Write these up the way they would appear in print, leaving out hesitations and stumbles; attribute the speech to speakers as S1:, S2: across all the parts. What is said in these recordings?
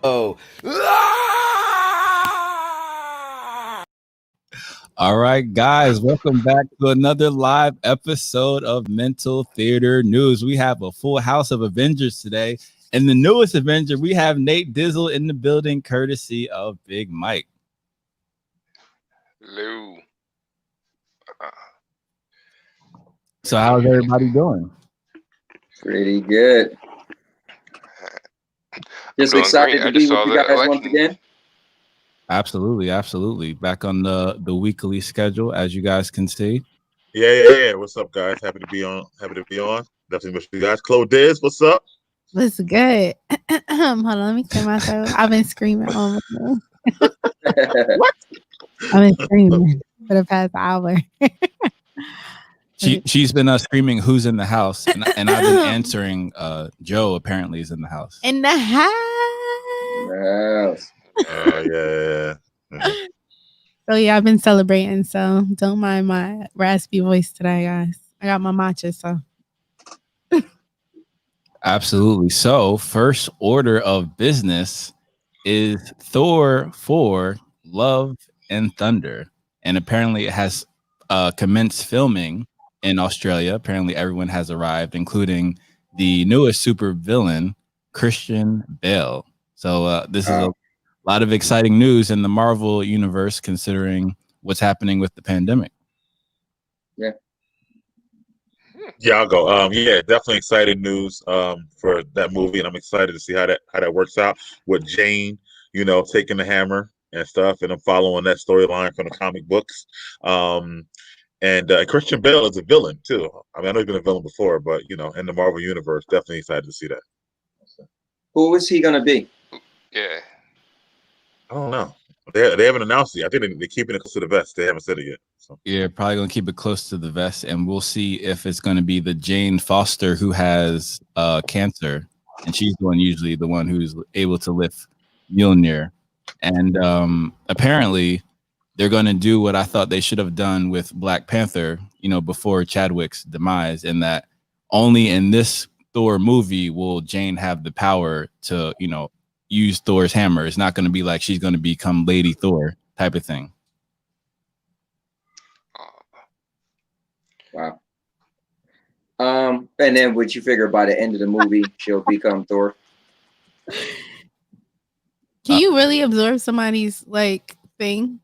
S1: Oh.
S2: All right, guys, welcome back to another live episode of Mental Theater News. We have a full house of Avengers today. And the newest Avenger, we have Nate Dizzle in the building, courtesy of Big Mike.
S3: Hello.
S2: So how's everybody doing?
S4: Pretty good. Just excited to be with you guys once again.
S2: Absolutely. Back on the weekly schedule, as you guys can see.
S5: Yeah. What's up, guys? Happy to be on. Definitely miss you guys. Chloé, what's up?
S6: What's good? Hold on, let me clear my throat. I've been screaming all morning.
S5: What?
S6: I've been screaming for the past hour.
S2: She's been screaming, "Who's in the house?" And I've been answering. Joe apparently is in the house.
S6: In the house.
S5: Yeah.
S6: So yeah, I've been celebrating. So don't mind my raspy voice today, guys. I got my matcha, so.
S2: Absolutely. So, first order of business is Thor 4 Love and Thunder. And apparently it has commenced filming in Australia. Apparently everyone has arrived, including the newest super villain, Christian Bale. So this is a lot of exciting news in the Marvel universe, considering what's happening with the pandemic.
S5: Yeah, I'll go. Yeah, definitely exciting news for that movie, and I'm excited to see how that works out with Jane, taking the hammer and stuff, and I'm following that storyline from the comic books. And Christian Bale is a villain too. I mean, I know he's been a villain before, but in the Marvel universe, definitely excited to see that.
S4: Who is he gonna be?
S3: Yeah.
S5: I don't know. They haven't announced it. I think they're keeping it close to the vest. They haven't said it yet. So.
S2: Yeah, probably gonna keep it close to the vest, and we'll see if it's gonna be the Jane Foster who has cancer, and she's the one usually the one who's able to lift Mjolnir. And apparently, they're gonna do what I thought they should have done with Black Panther, before Chadwick's demise, in that only in this Thor movie will Jane have the power to, use Thor's hammer. It's not going to be like she's going to become Lady Thor type of thing.
S4: Wow. And then would you figure by the end of the movie she'll become Thor?
S6: Can you really absorb somebody's thing?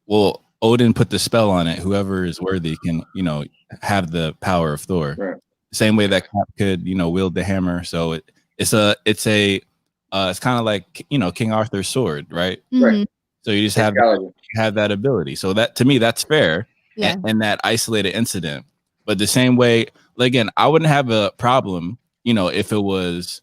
S2: Well, Odin put the spell on it. Whoever is worthy can, have the power of Thor.
S4: Right.
S2: Same way that Cap could, wield the hammer. So it's kind of like, King Arthur's sword, right?
S6: Mm-hmm.
S2: So you just have that ability. So that, to me, that's fair.
S6: Yeah.
S2: And that isolated incident. But the same way, again, I wouldn't have a problem, if it was,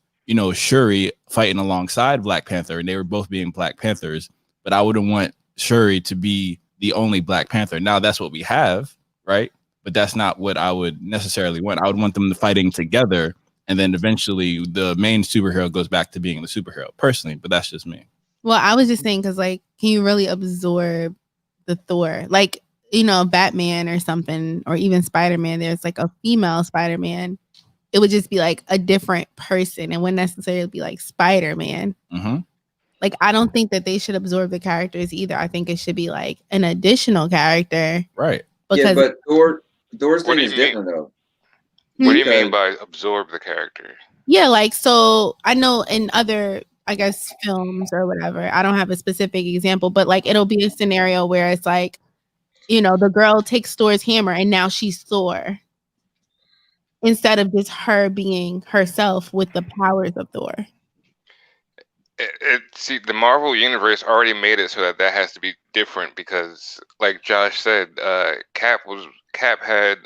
S2: Shuri fighting alongside Black Panther and they were both being Black Panthers. But I wouldn't want Shuri to be the only Black Panther. Now that's what we have, right? But that's not what I would necessarily want. I would want them fighting together. And then eventually the main superhero goes back to being the superhero personally, but that's just me.
S6: Well, I was just saying, because can you really absorb the Thor? Batman or something, or even Spider-Man, there's a female Spider-Man. It would just be a different person and wouldn't necessarily be Spider-Man.
S2: Mm-hmm.
S6: I don't think that they should absorb the characters either. I think it should be an additional character.
S2: Right.
S4: Because but Thor's thing is different though.
S3: What do you mean by absorb the character?
S6: Yeah, so I know in other, I guess, films or whatever, I don't have a specific example, but it'll be a scenario where it's the girl takes Thor's hammer and now she's Thor, instead of just her being herself with the powers of Thor.
S3: See, the Marvel universe already made it so that has to be different because, like Josh said, Cap had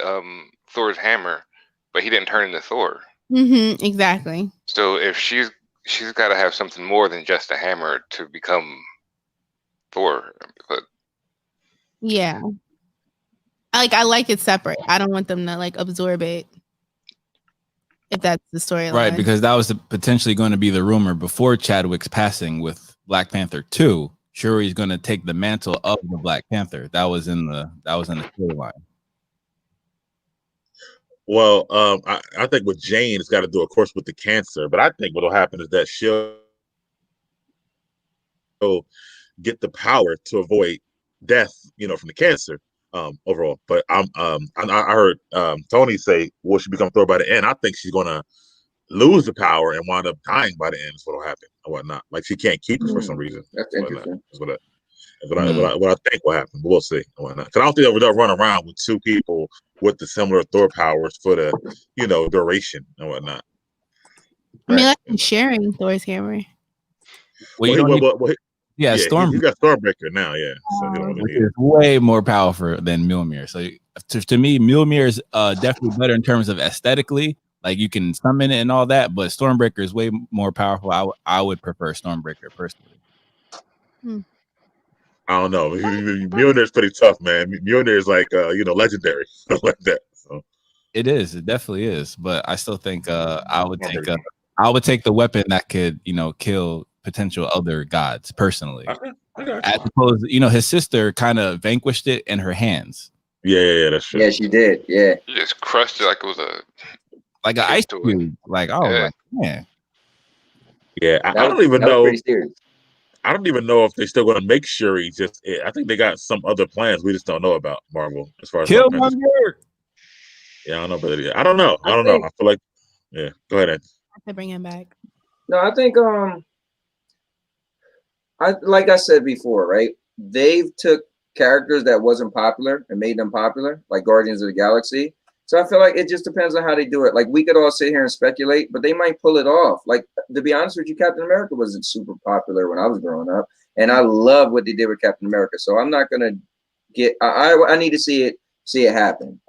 S3: Thor's hammer, but he didn't turn into Thor.
S6: Mm-hmm, exactly.
S3: So if she's got to have something more than just a hammer to become Thor. But
S6: yeah, I like it separate. I don't want them to absorb it. If that's the storyline.
S2: Right, because that was potentially going to be the rumor before Chadwick's passing with Black Panther 2. Shuri's going to take the mantle of the Black Panther. That was in the storyline.
S5: Well, I think with Jane, it's got to do, of course, with the cancer. But I think what will happen is that she'll get the power to avoid death, from the cancer overall. But I heard Tony say, will she become Thor by the end? I think she's gonna lose the power and wind up dying by the end. Is what'll happen and whatnot. Like she can't keep it for some reason.
S4: That's interesting.
S5: That's what I think will happen. But we'll see and whatnot. Because I don't think they'll run around with two people with the similar Thor powers for the duration and whatnot.
S6: I mean, like sharing Thor's hammer.
S2: Yeah, Storm.
S5: He got Stormbreaker now, yeah. So
S2: which is way more powerful than Mjolnir. So to me, Mjolnir is definitely better in terms of aesthetically. Like you can summon it and all that, but Stormbreaker is way more powerful. I would prefer Stormbreaker personally.
S5: I don't know. Mjolnir is pretty tough, man. Mjolnir is like legendary, stuff like that. So
S2: it is. It definitely is. But I still think I would take the weapon that could kill potential other gods personally.
S5: Okay.
S2: As opposed, his sister kind of vanquished it in her hands.
S5: Yeah, that's true.
S4: Yeah, she did. Yeah,
S3: She just crushed it like it was
S2: an ice cube. Like, man.
S5: Yeah, I don't even know.
S4: Pretty serious.
S5: I don't even know if they're still going to make Shuri. I think they got some other plans we just don't know about Marvel as far as
S2: kill Mjolnir.
S5: Yeah, I don't know, but I don't know. I feel like, yeah. Go ahead, Ed.
S6: I have to bring him back.
S4: No, I think like I said before, right? They've took characters that wasn't popular and made them popular, like Guardians of the Galaxy. So I feel like it just depends on how they do it. Like we could all sit here and speculate, but they might pull it off. Like to be honest with you, Captain America wasn't super popular when I was growing up, and I love what they did with Captain America. So I'm not gonna get. I need to see it happen.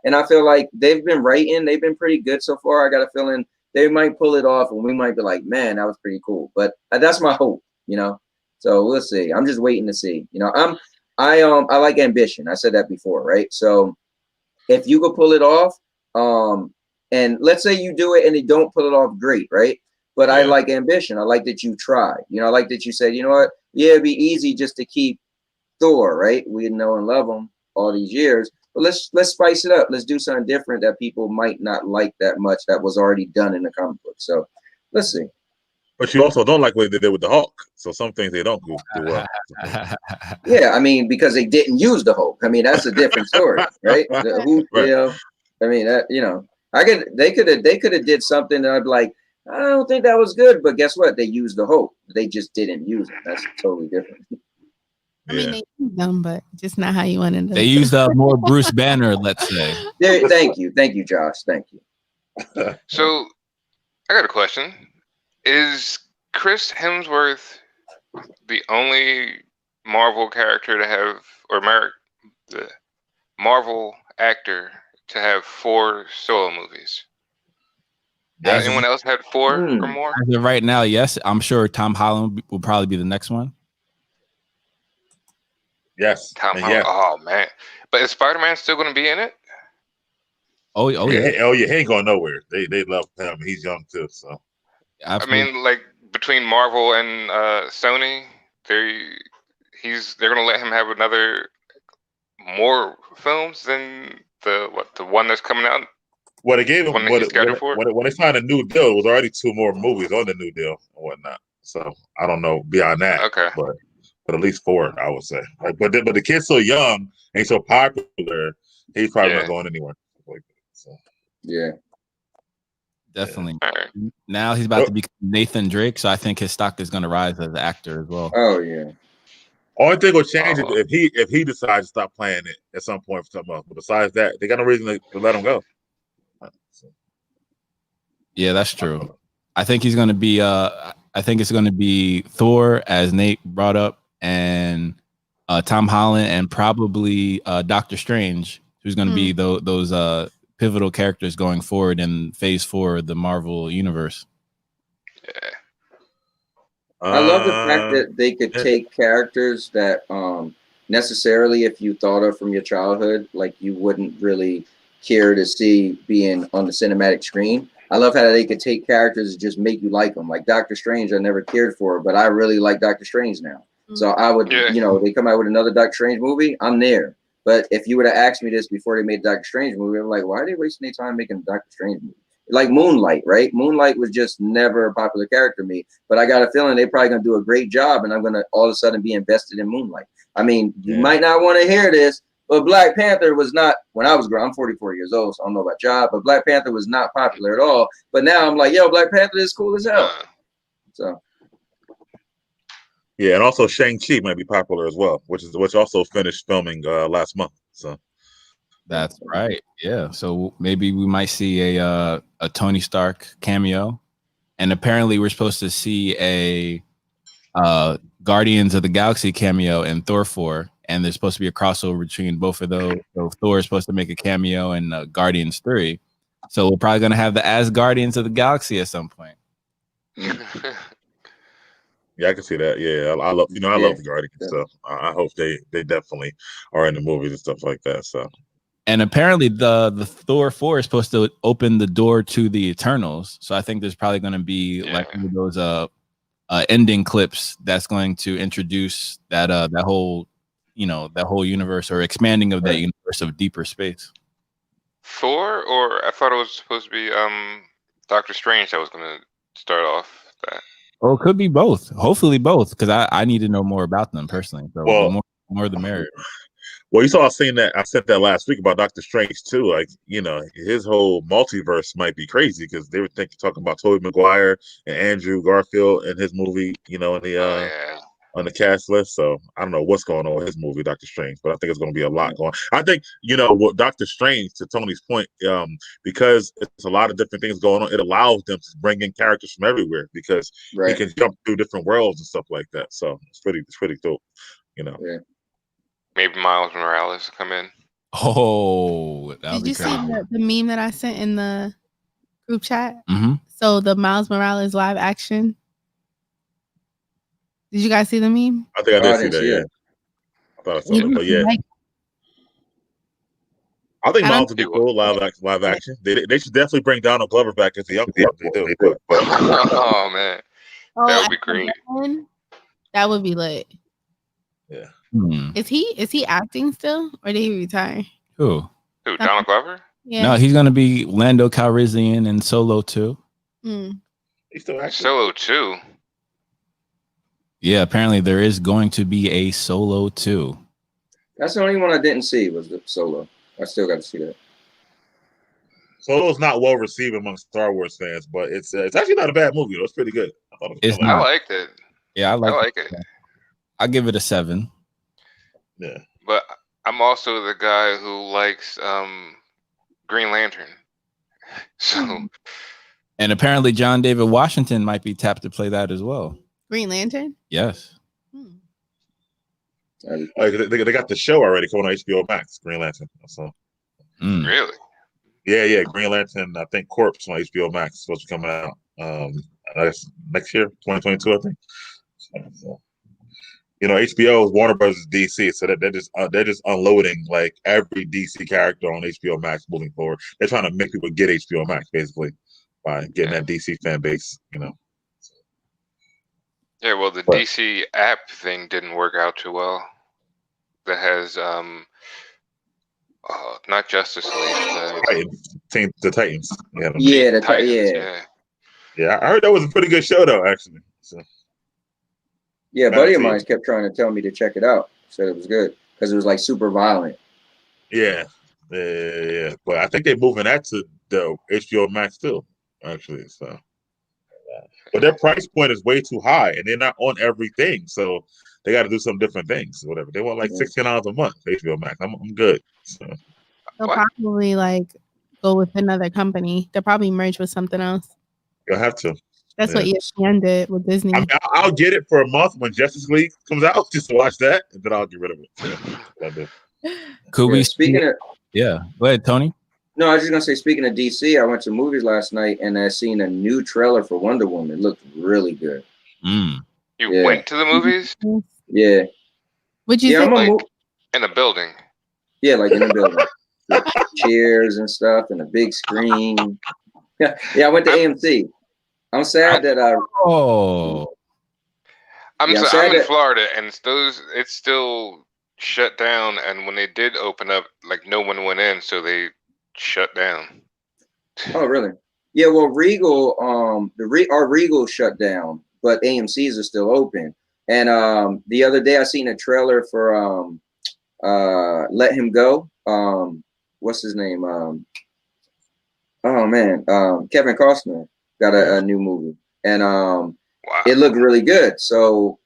S4: And I feel like they've been writing. They've been pretty good so far. I got a feeling they might pull it off, and we might be like, man, that was pretty cool. But that's my hope. So we'll see. I'm just waiting to see. I like ambition. I said that before, right? So if you could pull it off, and let's say you do it and you don't pull it off, great, right? But I like ambition. I like that you tried. I like that you said, you know what? Yeah, it'd be easy just to keep Thor, right? We know and love him all these years, but let's spice it up. Let's do something different that people might not like that much that was already done in the comic book. So let's see.
S5: But you also don't like what they did with the Hulk. So some things they don't do well.
S4: Yeah, I mean, because they didn't use the Hulk. I mean, that's a different story, right?
S5: Right.
S4: I mean, they could have did something that I'd be like, I don't think that was good, but guess what? They used the Hulk. They just didn't use it. That's totally different.
S6: I mean, they used them, but just not how you wanted to.
S2: They used more Bruce Banner, let's say.
S4: Thank you, Josh. Thank you.
S3: So, I got a question. Is Chris Hemsworth the only Marvel character to have, or the Marvel actor to have 4 solo movies? Has anyone else had 4 or more?
S2: As of right now, yes. I'm sure Tom Holland will probably be the next one.
S5: Yes.
S3: Tom Holland. Oh man! But is Spider-Man still going to be in it?
S2: Oh yeah.
S5: He ain't going nowhere. They love him. He's young too. So
S2: absolutely.
S3: I mean, like between Marvel and Sony, they're going to let him have more films than the one that's coming out.
S5: Well, they gave him when they signed a new deal. It was already 2 more movies on the new deal and whatnot. So I don't know beyond that.
S3: Okay,
S5: but at least 4, I would say. But the kid's so young and so popular, he's probably not going anywhere. Like that, so.
S4: Yeah,
S2: definitely.
S3: All right.
S2: Now he's about to become Nathan Drake, so I think his stock is going to rise as an actor as well.
S4: Oh yeah.
S5: Only thing will change is if he decides to stop playing it at some point for something else. But besides that, they got no reason to let him go.
S2: Yeah, that's true. I think he's going to be. I think it's going to be Thor, as Nate brought up, and Tom Holland, and probably Doctor Strange, who's going to be those pivotal characters going forward in Phase 4 of the Marvel universe.
S3: Yeah.
S4: I love the fact that they could take characters that necessarily, if you thought of from your childhood, like you wouldn't really care to see being on the cinematic screen. I love how they could take characters and just make you like them. Like Doctor Strange, I never cared for, but I really like Doctor Strange now. So I would, they come out with another Doctor Strange movie, I'm there. But if you would have asked me this before they made Doctor Strange movie, I'm like, why are they wasting their time making a Doctor Strange movie? like Moonlight, right? Moonlight was just never a popular character to me, but I got a feeling they're probably gonna do a great job, and I'm gonna all of a sudden be invested in Moonlight. I mean, you might not want to hear this, but Black Panther was not, when I was growing, I'm 44 years old, so I don't know about y'all, but Black Panther was not popular at all. But now I'm like, yo, Black Panther is cool as hell. So.
S5: Yeah, and also Shang-Chi might be popular as well, which also finished filming last month. So
S2: that's right. Yeah. So maybe we might see a Tony Stark cameo. And apparently we're supposed to see a Guardians of the Galaxy cameo in Thor 4. And there's supposed to be a crossover between both of those. So Thor is supposed to make a cameo in Guardians 3. So we're probably going to have the Asgardians of the Galaxy at some point.
S5: Yeah, I can see that. Yeah, I love love the Guardians stuff. I hope they definitely are in the movies and stuff like that. So,
S2: and apparently the Thor 4 is supposed to open the door to the Eternals. So I think there's probably going to be like one of those ending clips that's going to introduce that whole universe or expanding of that universe of deeper space.
S3: Thor, or I thought it was supposed to be Doctor Strange that was going to start off that.
S2: Oh, it could be both. Hopefully both, because I need to know more about them personally. So the more the merrier.
S5: Well, you saw I said that last week about Doctor Strange too. Like, his whole multiverse might be crazy because they were talking about Tobey Maguire and Andrew Garfield in his movie, on the cast list. So I don't know what's going on with his movie, Doctor Strange, but I think it's going to be a lot going. I think what Doctor Strange, to Tony's point, because it's a lot of different things going on, it allows them to bring in characters from everywhere because he can jump through different worlds and stuff like that. So it's pretty dope, Yeah.
S3: Maybe Miles Morales come in.
S2: Oh,
S6: did you see the meme that I sent in the group chat?
S2: Mm-hmm.
S6: So the Miles Morales live action. Did you guys see the meme?
S5: I think I did see that. Yeah, I thought I saw it, but yeah. I think Miles would be cool live action. They should definitely bring Donald Glover back as the young Thor. They do.
S3: Oh man, that would be great.
S6: That would be lit.
S5: Yeah.
S6: Is he acting still, or did he retire?
S2: Who?
S3: Donald Glover?
S6: Yeah.
S2: No, he's gonna be Lando Calrissian in Solo 2.
S5: He's still acting.
S3: Solo 2.
S2: Yeah, apparently there is going to be a Solo 2.
S4: That's the only one I didn't see was the Solo. I still got to see that.
S5: Solo's not well received amongst Star Wars fans, but it's actually not a bad movie. It's pretty good.
S3: I liked it.
S2: Yeah, I like
S3: it.
S2: I'll give it a 7.
S5: Yeah.
S3: But I'm also the guy who likes Green Lantern. So.
S2: And apparently John David Washington might be tapped to play that as well.
S6: Green Lantern?
S2: Yes.
S5: They got the show already coming on HBO Max, Green Lantern. So.
S3: Really?
S5: Yeah. Green Lantern, I think Corpse on HBO Max is supposed to be coming out next year, 2022, I think. So, HBO is Warner Brothers DC, so they're just unloading like every DC character on HBO Max moving forward. They're trying to make people get HBO Max basically by getting that DC fan base,
S3: Yeah, well, the DC app thing didn't work out too well. That has not Justice League,
S5: the Titans.
S4: Yeah, the
S3: Titans.
S5: Yeah, I heard that was a pretty good show though, actually. So.
S4: Yeah, a buddy of mine kept trying to tell me to check it out. Said it was good because it was like super violent.
S5: Yeah. But I think they're moving that to the HBO Max too, actually. So. But their price point is way too high, and they're not on everything, so they got to do some different things, or whatever. They want like $16 a month. HBO Max, I'm good. So.
S6: They'll probably go with another company. They'll probably merge with something else.
S5: You'll have to.
S6: That's what ESPN did with Disney.
S5: I mean, I'll get it for a month when Justice League comes out, just to watch that, and then I'll get rid of it.
S2: Could we?
S4: Speaking of,
S2: go ahead, Tony.
S4: No, I was just gonna say. Speaking of DC, I went to movies last night and I seen a new trailer for Wonder Woman. It looked really good.
S3: You went to the movies?
S4: Yeah.
S6: Would you think
S3: in a building?
S4: Yeah, like in a building, with chairs and stuff, and a big screen. Yeah, I went to AMC. I'm sad that
S3: I'm in Florida, and it's still shut down. And when they did open up, like no one went in, so they shut down.
S4: Oh, really? Yeah, well, Regal, our Regal shut down, but AMC's are still open. And the other day I seen a trailer for Let Him Go. What's his name? Oh man, Kevin Costner got a new movie, and
S3: Wow.
S4: it looked really good. So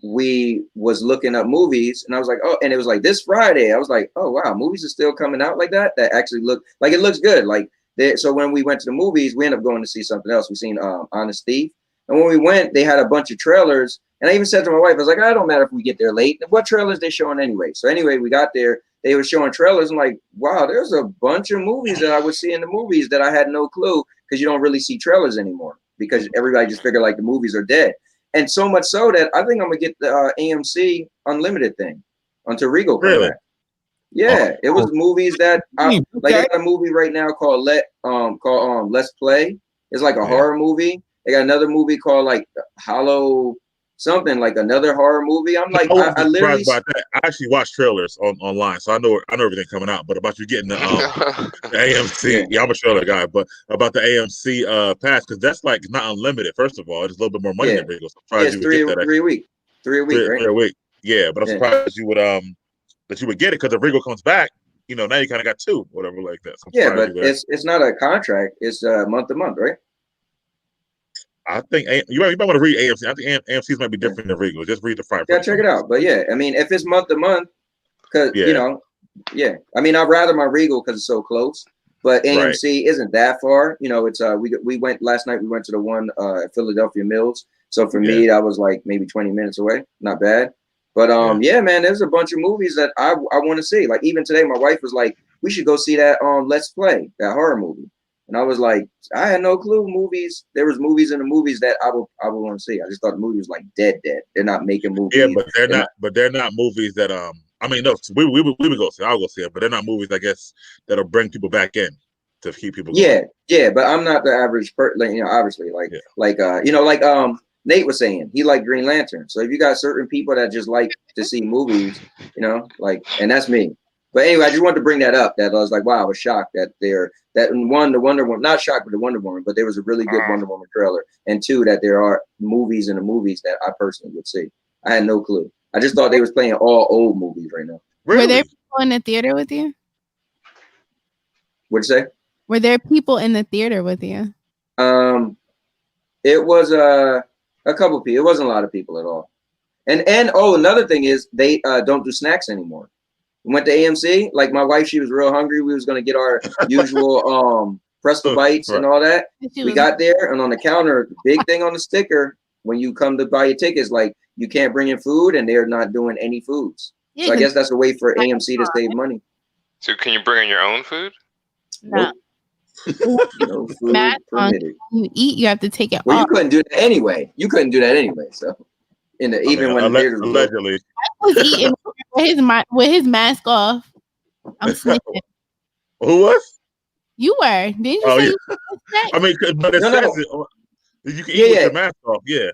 S4: we was looking up movies, and I was like, oh, and it was like this Friday. I was like, oh wow, movies are still coming out like that. That actually look like it looks good. Like so when we went to the movies, we ended up going to see something else. We seen Honest Thief, and when we went, they had a bunch of trailers. And I even said to my wife, I was like, I don't matter if we get there late. What trailers they showing anyway? So anyway, we got there. They were showing trailers. I'm like, wow, there's a bunch of movies that I would see in the movies that I had no clue, because you don't really see trailers anymore because everybody just figured like the movies are dead. And so much so that I think I'm gonna get the AMC Unlimited thing until Regal comes
S5: Really?
S4: back. Yeah, it was movies that like
S2: Okay.
S4: they got a movie right now called Let's Play. It's like a horror movie. They got another movie called like Hollow something, like another horror movie. I'm like,
S5: I wouldn't
S4: I
S5: be
S4: literally
S5: surprised by that. I actually watch trailers online, so I know everything coming out. But about you getting the AMC, yeah, I'm a trailer guy. But about the AMC pass, because that's like not unlimited. First of all, it's a little bit more money than Regal. So I'm
S4: yeah,
S5: surprised
S4: it's
S5: you would get that.
S4: three a week, right?
S5: Three a week. Yeah, but I'm surprised you would that you would get it, because if Regal comes back, now you kind of got two, whatever like that. So
S4: Yeah, but it's not a contract. It's month to month, right?
S5: I think you might want to read AMC. I think AMC's might be different than Regal. Just read the fine print.
S4: Yeah, check it out. But yeah, I mean, if it's month to month, because
S5: yeah.
S4: I mean, I'd rather my Regal because it's so close. But AMC isn't that far. It's we went last night. We went to the one at Philadelphia Mills. So for me, that was like maybe 20 minutes away. Not bad. But yeah, man, there's a bunch of movies that I want to see. Like even today, my wife was like, we should go see that Let's Play, that horror movie. And I was like, I had no clue movies. There was movies in the movies that I would want to see. I just thought the movie was like dead. They're not making movies.
S5: Yeah, but they're not movies that I mean, no, we would go see. I'll go see it, but they're not movies, I guess, that'll bring people back in to keep people going.
S4: Yeah, but I'm not the average person. Obviously, Nate was saying, he liked Green Lantern. So if you got certain people that just like to see movies, and that's me. But anyway, I just wanted to bring that up. That I was like, wow, I was shocked that the Wonder Woman, not shocked with the Wonder Woman, but there was a really good Wonder Woman trailer. And two, that there are movies in the movies that I personally would see. I had no clue. I just thought they was playing all old movies right now.
S5: Really?
S6: Were there people in the theater with you?
S4: What'd you say?
S6: Were there people in the theater with you?
S4: It was a couple people. It wasn't a lot of people at all. And another thing is they don't do snacks anymore. We went to AMC. Like my wife, she was real hungry. We was gonna get our usual Presto bites and all that. We got there, and on the counter, the big thing on the sticker when you come to buy your tickets, like you can't bring in food, and they're not doing any foods. So I guess that's a way for AMC to save money.
S3: So can you bring in your own food?
S6: No.
S4: No food permitted.
S6: When you eat, you have to take it
S4: off.
S6: You
S4: couldn't do that anyway. So when
S5: allegedly,
S6: I was eating with his mask off. I'm sniffing.
S5: Who was?
S6: You were. Didn't you say?
S5: Yeah. I mean, but it says it. You can eat with your mask off. Yeah.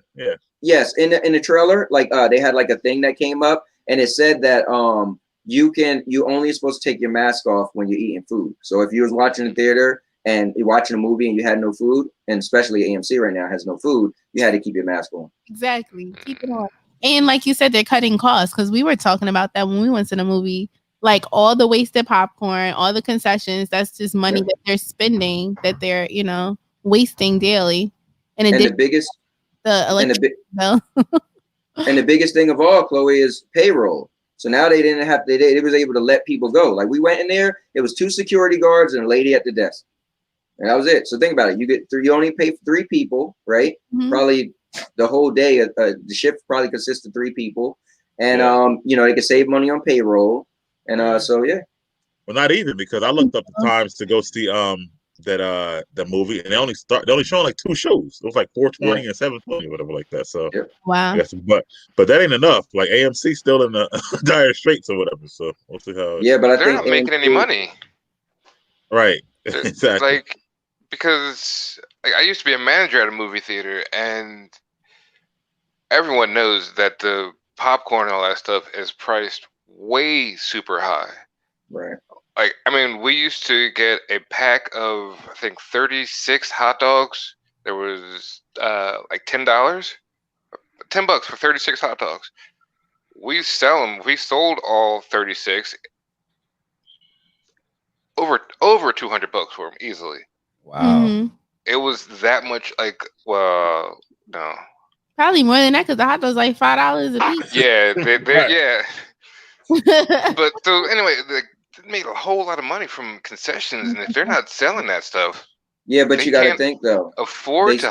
S4: Yes, in the trailer, like they had like a thing that came up, and it said that you only supposed to take your mask off when you're eating food. So if you was watching the theater and you're watching a movie and you had no food, and especially AMC right now has no food, you had to keep your mask on.
S6: Exactly. Keep it on. And like you said, they're cutting costs, because we were talking about that when we went to the movie. Like all the wasted popcorn, all the concessions, that's just money that they're spending, that they're, wasting daily. And the biggest
S4: thing of all, Chloe, is payroll. So now they didn't have they was able to let people go. Like we went in there, it was 2 security guards and a lady at the desk. And that was it. So think about it. You only pay for 3 people, right? Mm-hmm. Probably the whole day. The shift probably consists of 3 people. And they could save money on payroll. And so yeah.
S5: Well, not even, because I looked up the times to go see that movie, and they only showing like 2 shows. It was like 4:20 and 7:20, whatever like that. So
S6: wow.
S5: But that ain't enough. Like AMC still in the dire straits or whatever. So we'll see how.
S4: Yeah, but
S3: they're not making any money.
S5: Right. Exactly.
S3: Like, because I used to be a manager at a movie theater, and everyone knows that the popcorn and all that stuff is priced way super high.
S4: Right.
S3: Like, I mean, we used to get a pack of, I think, 36 hot dogs. There was like $10, $10 for 36 hot dogs. We sell them. We sold all 36, over $200 for them easily.
S2: Wow.
S6: Mhm.
S3: It was that much. Like, well, no.
S6: Probably more than that because the hot dog's like $5 a piece.
S3: Yeah,
S5: Right.
S3: yeah. But so anyway, they made a whole lot of money from concessions, and if they're not selling that stuff,
S4: Yeah, but
S3: they
S4: you got to
S3: can't
S4: think though.
S3: afford
S4: They-
S3: to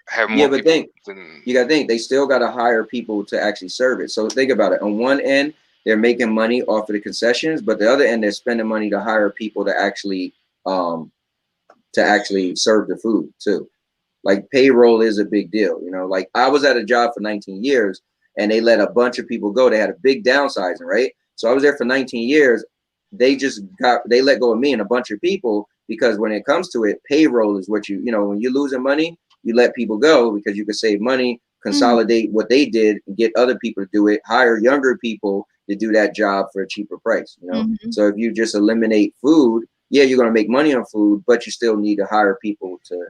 S3: have more
S4: Yeah, but
S3: people.
S4: think you got to think they still got to hire people to actually serve it. So think about it. On one end, they're making money off of the concessions, but the other end, they're spending money to hire people to actually serve the food too. Like payroll is a big deal, you know. Like I was at a job for 19 years, and they let a bunch of people go. They had a big downsizing, right? So I was there for 19 years. They let go of me and a bunch of people because when it comes to it, payroll is what you know, when you're losing money, you let people go because you can save money, consolidate what they did, and get other people to do it, hire younger people to do that job for a cheaper price, you know. So if you just eliminate food, yeah, you're gonna make money on food, but you still need to hire people to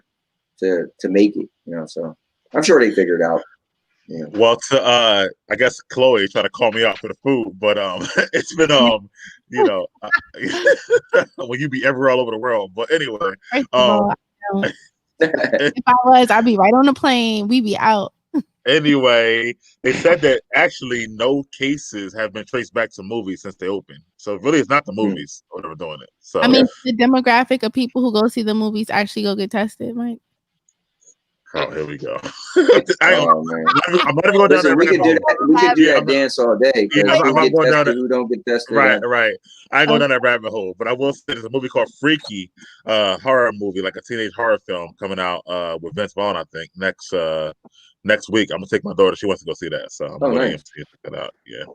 S4: make it, you know. So I'm sure they figured it out. Yeah.
S5: Well, I guess Chloe tried to call me out for the food, but it's been you know, when you be everywhere all over the world. But anyway,
S6: First of all, I don't. If I was, I'd be right on the plane. We be out.
S5: Anyway, they said that actually no cases have been traced back to movies since they opened. So really, it's not the movies that are doing it. So
S6: I mean, the demographic of people who go see the movies actually go get tested, Mike.
S5: oh, here we go.
S4: Oh man.
S5: I'm not even going down
S4: Listen,
S5: that
S4: we
S5: rabbit
S4: could do
S5: hole.
S4: that. We could do
S5: Yeah,
S4: that dance all day.
S5: Yeah, I'm
S4: Who
S5: not
S4: get
S5: going down
S4: tested,
S5: that.
S4: who don't get tested.
S5: Right. I ain't going down that rabbit hole, but I will say there's a movie called Freaky, horror movie, like a teenage horror film coming out with Vince Vaughn, I think, next week. I'm gonna take my daughter. She wants to go see that, so I'm going to
S4: nice.
S5: AMC to check that out. Yeah,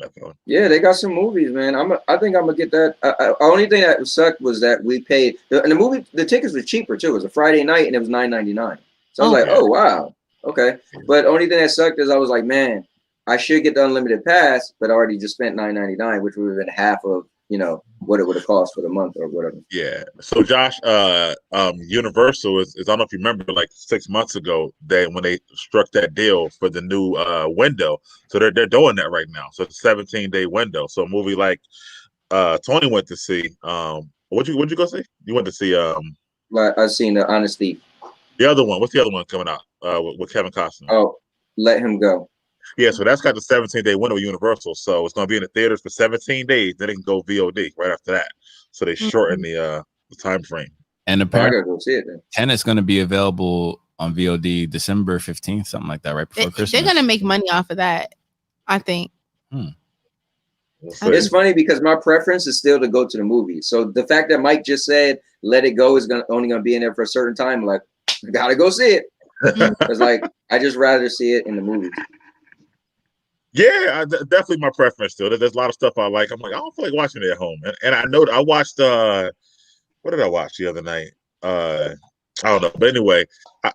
S5: definitely.
S4: Yeah, they got some movies, man. I think I'm gonna get that. Only thing that sucked was that we paid, and the movie, the tickets were cheaper too. It was a Friday night, and it was $9.99. So I was like,
S5: yeah.
S4: oh wow, okay. But only thing that sucked is I was like, man, I should get the unlimited pass, but I already just spent $9.99, which would have been half of, you know, what it would have cost for the month or whatever.
S5: Yeah. So Josh, Universal is I don't know if you remember, like 6 months ago, when they struck that deal for the new window. So they're doing that right now. So it's a 17-day window. So a movie like Tony went to see. What'd you go see? You went to see
S4: Like I've seen the Honesty.
S5: the other one. What's the other one coming out? With Kevin Costner.
S4: Oh, Let Him Go.
S5: Yeah, so that's got the 17-day window with Universal. So it's going to be in the theaters for 17 days. Then it can go VOD right after that. So they shorten the time frame.
S2: And
S4: I
S2: apparently,
S4: gotta go see it then.
S2: Tenet's going to be available on VOD December 15th, something like that, right before Christmas.
S6: They're gonna make money off of that, I think.
S5: We'll
S4: It's funny because my preference is still to go to the movie. So the fact that Mike just said "Let It Go" is only gonna be in there for a certain time, like I gotta go see it. It's like I just rather see it in the movies.
S5: Yeah, definitely my preference still. There's a lot of stuff I like. I'm like, I don't feel like watching it at home. And I know I watched what did I watch the other night? I don't know. But anyway,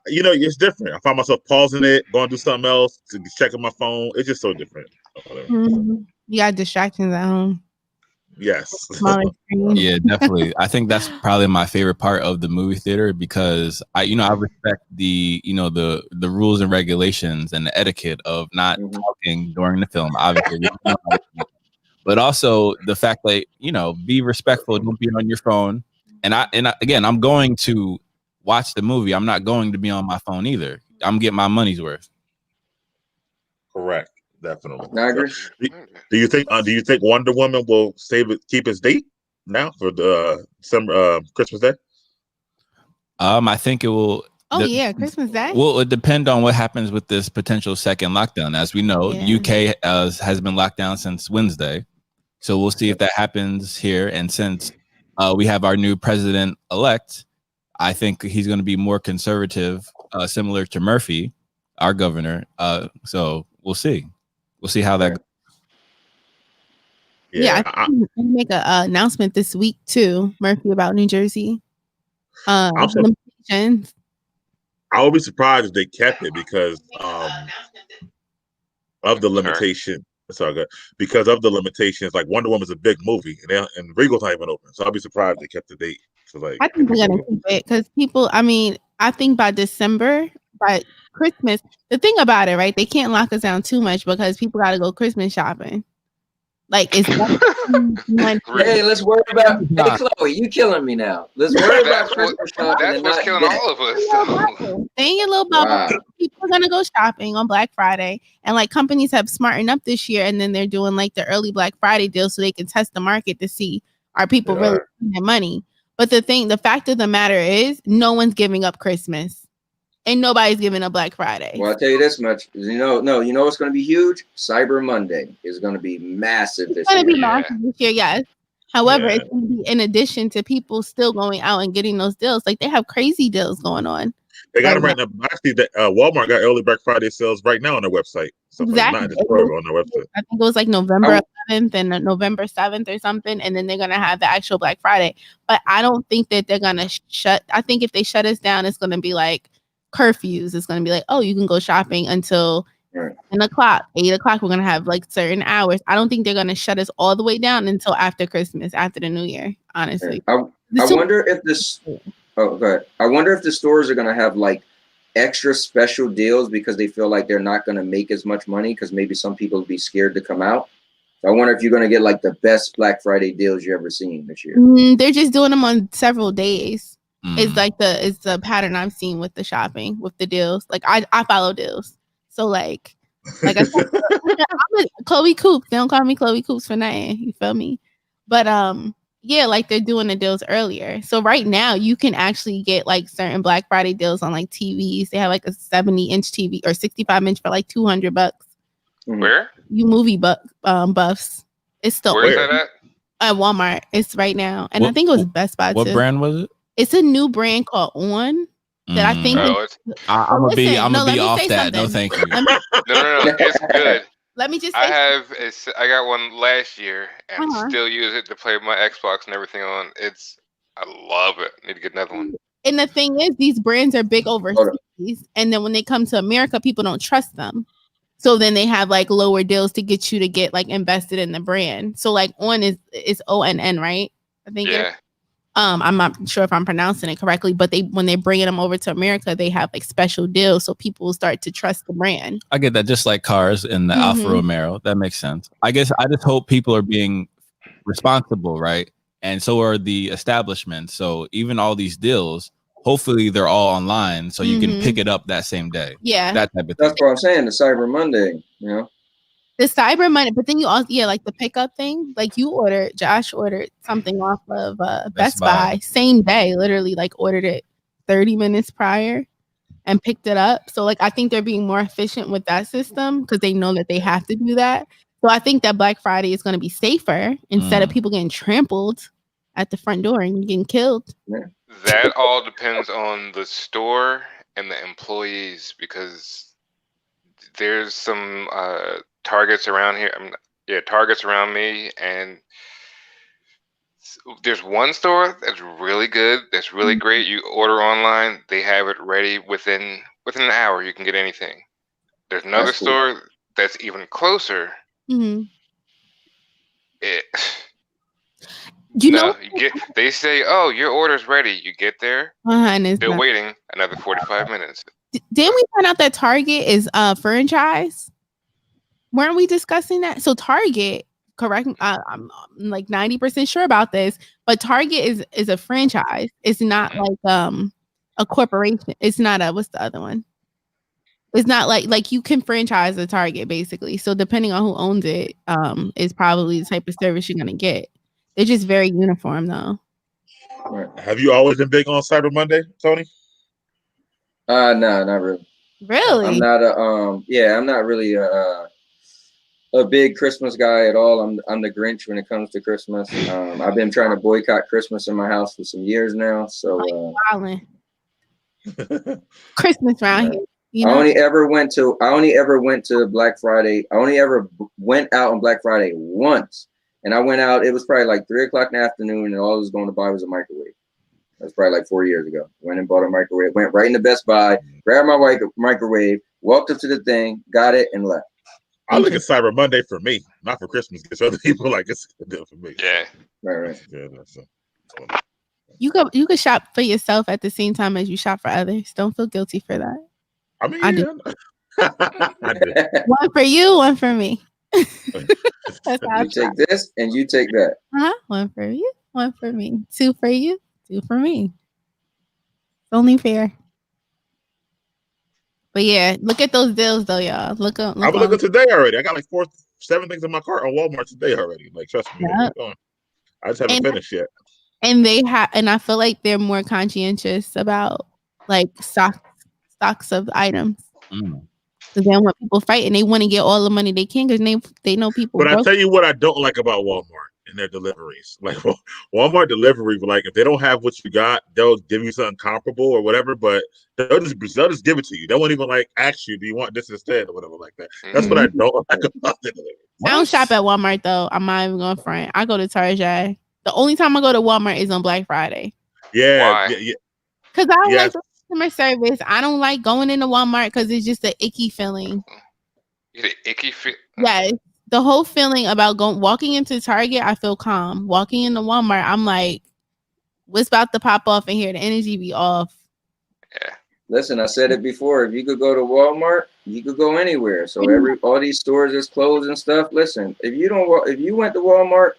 S5: it's different. I find myself pausing it, going to do something else, checking my phone. It's just so different.
S6: You got distractions at home.
S5: Yes.
S6: Smaller screen.
S2: Yeah, definitely. I think that's probably my favorite part of the movie theater because I respect the rules and regulations and the etiquette of not talking during the film, obviously. But also the fact that, be respectful, don't be on your phone. And again, I'm going to watch the movie. I'm not going to be on my phone either. I'm getting my money's worth.
S5: Correct. Definitely.
S4: I agree.
S5: So, do you think Wonder Woman will keep its date now for the December Christmas Day?
S2: I think it will.
S6: Christmas Day.
S2: Well, it depends on what happens with this potential second lockdown. As we know, UK has been locked down since Wednesday, so we'll see if that happens here. And since we have our new president-elect, I think he's going to be more conservative, similar to Murphy, our governor. So we'll see. We'll see how that goes.
S6: Yeah, I think they make an announcement this week too, Murphy, about New Jersey. Limitations.
S5: I would be surprised if they kept it because of the limitation. It's all good because of the limitations. Like Wonder Woman's a big movie, and Regal's not even open. So I'll be surprised they kept the date. So like,
S6: I think they're gonna keep it because people. I mean, I think by December, by Christmas, the thing about it, right? They can't lock us down too much because people got to go Christmas shopping. Like it's
S4: hey, let's worry about. Hey, Chloe, you killing me now. Let's worry about Christmas shopping.
S3: That's what's killing all of us.
S6: Stay in your little bubble. Wow. People are gonna go shopping on Black Friday, and like companies have smartened up this year, and then they're doing like the early Black Friday deal so they can test the market to see are people really spending their money. But the fact of the matter is, no one's giving up Christmas, and nobody's giving up Black Friday.
S4: Well, I'll tell you this much: you know what's going to be huge? Cyber Monday is going to be massive this year.
S6: It's going to be massive this year, yes. However, it's going to be in addition to people still going out and getting those deals. Like they have crazy deals going on.
S5: They got them right now. Actually, Walmart got early Black Friday sales right now on their website.
S6: Exactly.
S5: Not in this program, on their website.
S6: I think it was like November 11th and November 7th or something, and then they're gonna have the actual Black Friday. But I don't think that they're gonna shut. I think if they shut us down, it's gonna be like curfews. It's gonna be like, oh, you can go shopping until 10 o'clock, 8 o'clock. We're gonna have like certain hours. I don't think they're gonna shut us all the way down until after Christmas, after the New Year. Honestly,
S4: I wonder if this. Oh, go ahead. I wonder if the stores are gonna have like extra special deals because they feel like they're not gonna make as much money because maybe some people will be scared to come out. So I wonder if you're gonna get like the best Black Friday deals you ever seen this year.
S6: They're just doing them on several days. It's like it's the pattern I've seen with the shopping, with the deals. Like I follow deals. So like I said, I'm a Chloe Coops. They don't call me Chloe Coops for nothing. You feel me? But yeah, like they're doing the deals earlier. So right now you can actually get like certain Black Friday deals on like TVs. They have like a 70-inch TV or 65-inch for like $200.
S3: Where?
S6: You movie buffs. It's still
S3: where is that
S6: at Walmart. It's right now, and I think it was Best Buy.
S2: What brand was it?
S6: It's a new brand called On. That I think
S2: I'm gonna be off that. No, thank you.
S3: No, it's good.
S6: Let me just say
S3: I got one last year and still use it to play my Xbox and everything on. I love it. Need to get another one.
S6: And the thing is, these brands are big overseas, and then when they come to America, people don't trust them. So then they have like lower deals to get you to get like invested in the brand. So like On is ONN, right? I think. Yeah. I'm not sure if I'm pronouncing it correctly, but when they're bringing them over to America, they have like special deals, so people will start to trust the brand.
S2: I get that, just like cars in the Alfa Romeo. That makes sense. I guess I just hope people are being responsible, right? And so are the establishments. So even all these deals, hopefully they're all online, so you can pick it up that same day.
S6: Yeah,
S2: that type of thing.
S4: That's what I'm saying. The Cyber Monday, you know.
S6: The Cyber Monday, but then you also like the pickup thing. Like Josh ordered something off of Best Buy same day, literally like ordered it 30 minutes prior and picked it up. So like I think they're being more efficient with that system because they know that they have to do that. So I think that Black Friday is going to be safer instead of people getting trampled at the front door and getting killed.
S3: That all depends on the store and the employees because there's some Targets around here. Targets around me, and there's one store that's really good. That's really great. You order online, they have it ready within an hour. You can get anything. There's another store that's even closer.
S6: They
S3: say, "Oh, your order's ready." You get there, they're waiting another 45 minutes.
S6: Didn't we find out that Target is franchise? Weren't we discussing that? So Target, correct? I'm like 90% sure about this, but Target is a franchise. It's not like a corporation. It's not what's the other one? It's not like you can franchise a Target basically. So depending on who owns it, is probably the type of service you're gonna get. They're just very uniform though.
S5: Have you always been big on Cyber Monday, Tony?
S4: No, not really.
S6: Really?
S4: I'm not I'm not really a big Christmas guy at all. I'm the Grinch when it comes to Christmas. I've been trying to boycott Christmas in my house for some years now. So
S6: Christmas around here. You know?
S4: I only ever went to Black Friday. I only ever went out on Black Friday once. And I went out, it was probably like 3 o'clock in the afternoon, and all I was going to buy was a microwave. That was probably like 4 years ago. Went and bought a microwave, went right into Best Buy, grabbed my microwave, walked up to the thing, got it, and left.
S5: I look at Cyber Monday for me, not for Christmas gifts. Other people like it's a deal for me.
S3: Yeah.
S4: Right.
S5: Yeah, that's
S6: You could shop for yourself at the same time as you shop for others. Don't feel guilty for that.
S5: I mean,
S6: I
S5: yeah. I do.
S6: One for you, one for me. That's how
S4: You take this and you take that.
S6: One for you, one for me. Two for you, two for me. It's only fair. But yeah, look at those deals though, y'all. Look
S5: I'm looking today already. I got like 7 things in my cart on Walmart today already. Like, trust me.
S6: Yep.
S5: I just haven't finished yet.
S6: And they have, and I feel like they're more conscientious about like stocks of items. So they don't want people fighting. They want to get all the money they can because they know people.
S5: But I tell you what I don't like about Walmart and their deliveries. Like Walmart delivery, like if they don't have what you got, they'll give you something comparable or whatever. But they'll just give it to you. They won't even like ask you, do you want this instead or whatever like that. That's what I don't like about the delivery.
S6: I don't shop at Walmart though. I'm not even going front. I go to Target. The only time I go to Walmart is on Black Friday.
S5: Yeah.
S6: Because I don't like the customer service. I don't like going into Walmart because it's just an icky feeling.
S3: You get an icky feel?
S6: Yeah. The whole feeling about walking into Target, I feel calm. Walking into Walmart, I'm like, what's about to pop off in here? The energy be off.
S3: Yeah.
S4: Listen, I said it before. If you could go to Walmart, you could go anywhere. So all these stores is closed and stuff. Listen, if you went to Walmart,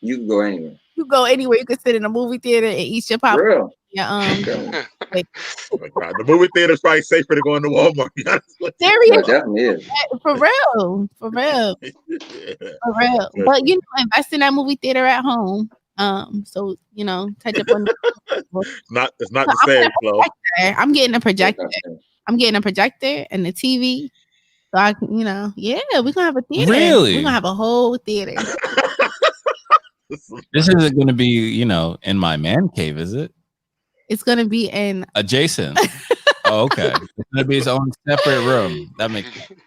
S4: you can go anywhere.
S6: You go anywhere. You can sit in a movie theater and eat your popcorn.
S4: Real.
S6: Yeah.
S5: Like, the movie theater is probably safer than going to Walmart.
S6: Seriously,
S4: it definitely is.
S6: For real. For real. But invest in that movie theater at home. So touch up on.
S5: It's not the same, Flo.
S6: I'm getting a projector. I'm getting a projector and the TV. So I can, we're gonna have a theater.
S2: Really?
S6: We're gonna have a whole theater.
S2: This isn't going to be, in my man cave, is it?
S6: It's going to be in
S2: adjacent. Oh, okay. It's going to be its own separate room. That makes sense.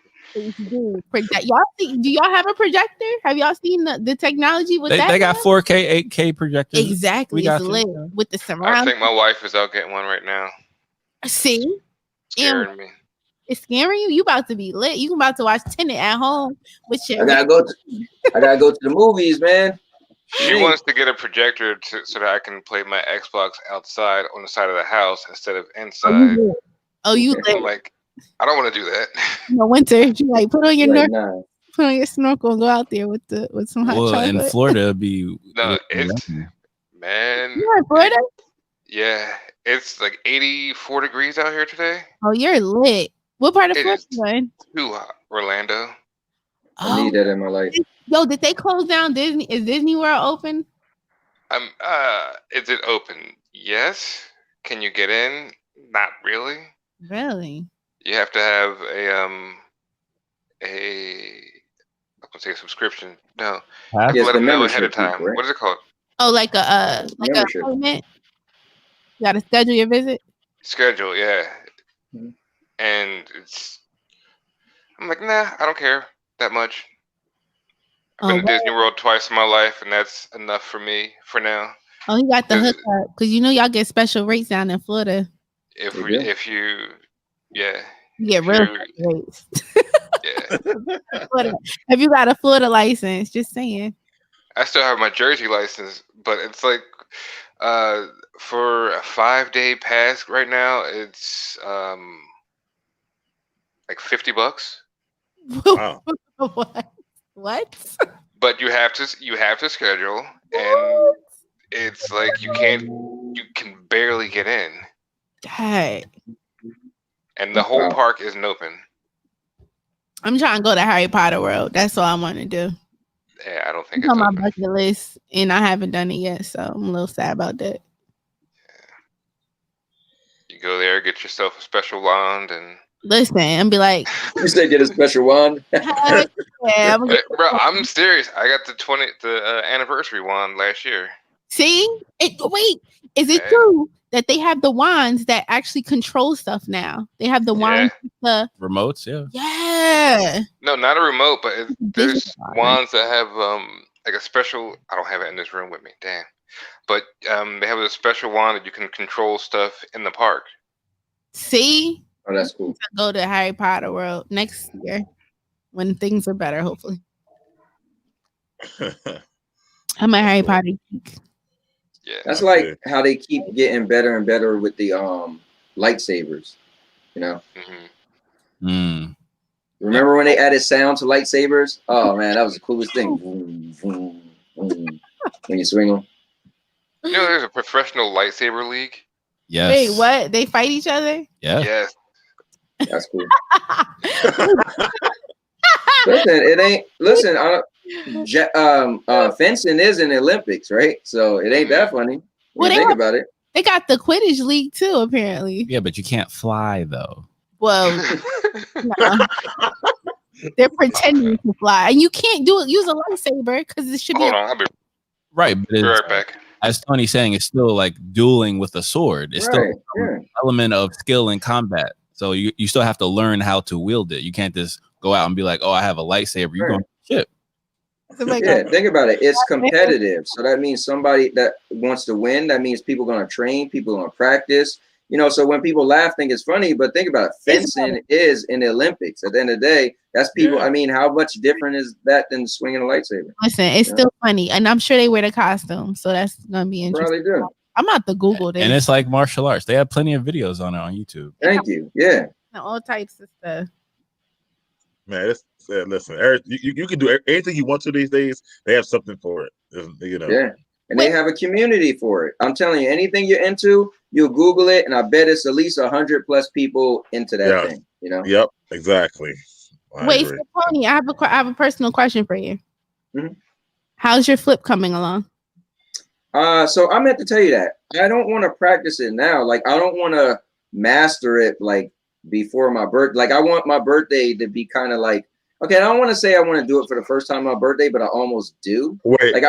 S6: Do y'all have a projector? Have y'all seen the technology with that?
S2: They got 4K, 8K projectors.
S6: Exactly. It's lit with the surround.
S3: I think my wife is out getting one right now.
S6: See?
S3: Scaring me.
S6: It's scaring you? You about to be lit. You about to watch Tenet at home with your.
S4: I gotta go to the movies, man.
S3: She wants to get a projector so that I can play my Xbox outside on the side of the house instead of inside.
S6: Oh, you
S3: I'm like, I don't want to do that.
S6: Winter. You like put on your put on your snorkel and go out there with some hot chocolate.
S2: In Florida, it'd be
S3: it's man.
S6: You're in Florida?
S3: Yeah, it's like 84 degrees out here today.
S6: Oh, you're lit. What part of Florida you in?
S3: Too hot. Orlando.
S4: I need that in my life.
S6: Yo, did they close down Disney? Is Disney World open?
S3: Is it open? Yes. Can you get in? Not really.
S6: Really?
S3: You have to have I'm gonna say a subscription. No. Let them know ahead of time. Right? What is it called?
S6: Oh, like an appointment? You gotta schedule your visit?
S3: Schedule, yeah. Mm-hmm. And I'm like, nah, I don't care that much. I've been to Disney World twice in my life, and that's enough for me for now.
S6: Oh, you got the hookup because y'all get special rates down in Florida.
S3: If you get
S6: real rates. Yeah. Have you got a Florida license? Just saying.
S3: I still have my Jersey license, but it's like for a 5-day pass right now, it's like $50.
S5: Wow.
S6: What?
S3: But you have to schedule, and it's like you can barely get in.
S6: Hey.
S3: And the whole park isn't open.
S6: I'm trying to go to Harry Potter World. That's all I want to do.
S3: Yeah, I don't think
S6: it's on my bucket list, and I haven't done it yet, so I'm a little sad about that.
S3: Yeah. You go there, get yourself a special wand, and
S6: listen and be like,
S4: you say get a special wand?
S6: Yeah,
S3: bro, I'm serious. I got the anniversary wand last year.
S6: See? Wait, is it true that they have the wands that actually control stuff now? They have the wands with the
S2: remotes, yeah.
S6: Yeah.
S3: No, not a remote, but there's wands that have like a special. I don't have it in this room with me. Damn. But they have a special wand that you can control stuff in the park.
S6: See?
S4: Oh, that's cool.
S6: Go to Harry Potter World next year when things are better, hopefully. I'm a Harry Potter geek.
S3: Yeah.
S4: That's like how they keep getting better and better with the lightsabers. You know. Remember when they added sound to lightsabers? Oh man, that was the coolest thing. Vroom, vroom, vroom, when you swing them.
S3: You know, there's a professional lightsaber league.
S2: Yes.
S6: Wait, what? They fight each other?
S2: Yeah.
S3: Yes.
S4: That's cool. Listen, it ain't. Listen, fencing is in the Olympics, right? So it ain't that funny when you think about it.
S6: They got the Quidditch league too, apparently.
S2: Yeah, but you can't fly though.
S6: Well, no. They're pretending to fly, and you can't use a lightsaber because it should be.
S3: Hold on, I'll be
S2: right. But
S3: be right back.
S2: As Tony's saying, it's still like dueling with a sword. It's still an element of skill in combat. So you still have to learn how to wield it. You can't just go out and be like, "Oh, I have a lightsaber." You're going to ship.
S4: Yeah, think about it. It's competitive, so that means somebody that wants to win. That means people going to train, people going to practice. You know, so when people laugh, think it's funny, but think about it. Fencing is in the Olympics. At the end of the day, that's people. I mean, how much different is that than swinging a lightsaber?
S6: Listen, it's still funny, and I'm sure they wear the costume, so that's gonna be interesting.
S4: Probably do.
S6: I'm about to Google this.
S2: And it's like martial arts. They have plenty of videos on it on YouTube.
S4: Thank you. Yeah.
S6: All types of stuff.
S5: Man, listen, Eric, you can do anything you want to these days. They have something for it. You know.
S4: Yeah. And they have a community for it. I'm telling you, anything you're into, you'll Google it, and I bet it's at least 100+ people into that thing. You know?
S5: Yep, exactly.
S6: Wait, so Tony, I have a personal question for you.
S4: Mm-hmm.
S6: How's your flip coming along?
S4: So I meant to tell you that I don't want to practice it now. Like I don't want to master it like before my birthday. Like I want my birthday to be kind of like. Okay, I don't want to say I want to do it for the first time on my birthday, but I almost do.
S5: Wait,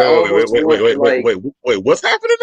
S5: what's happening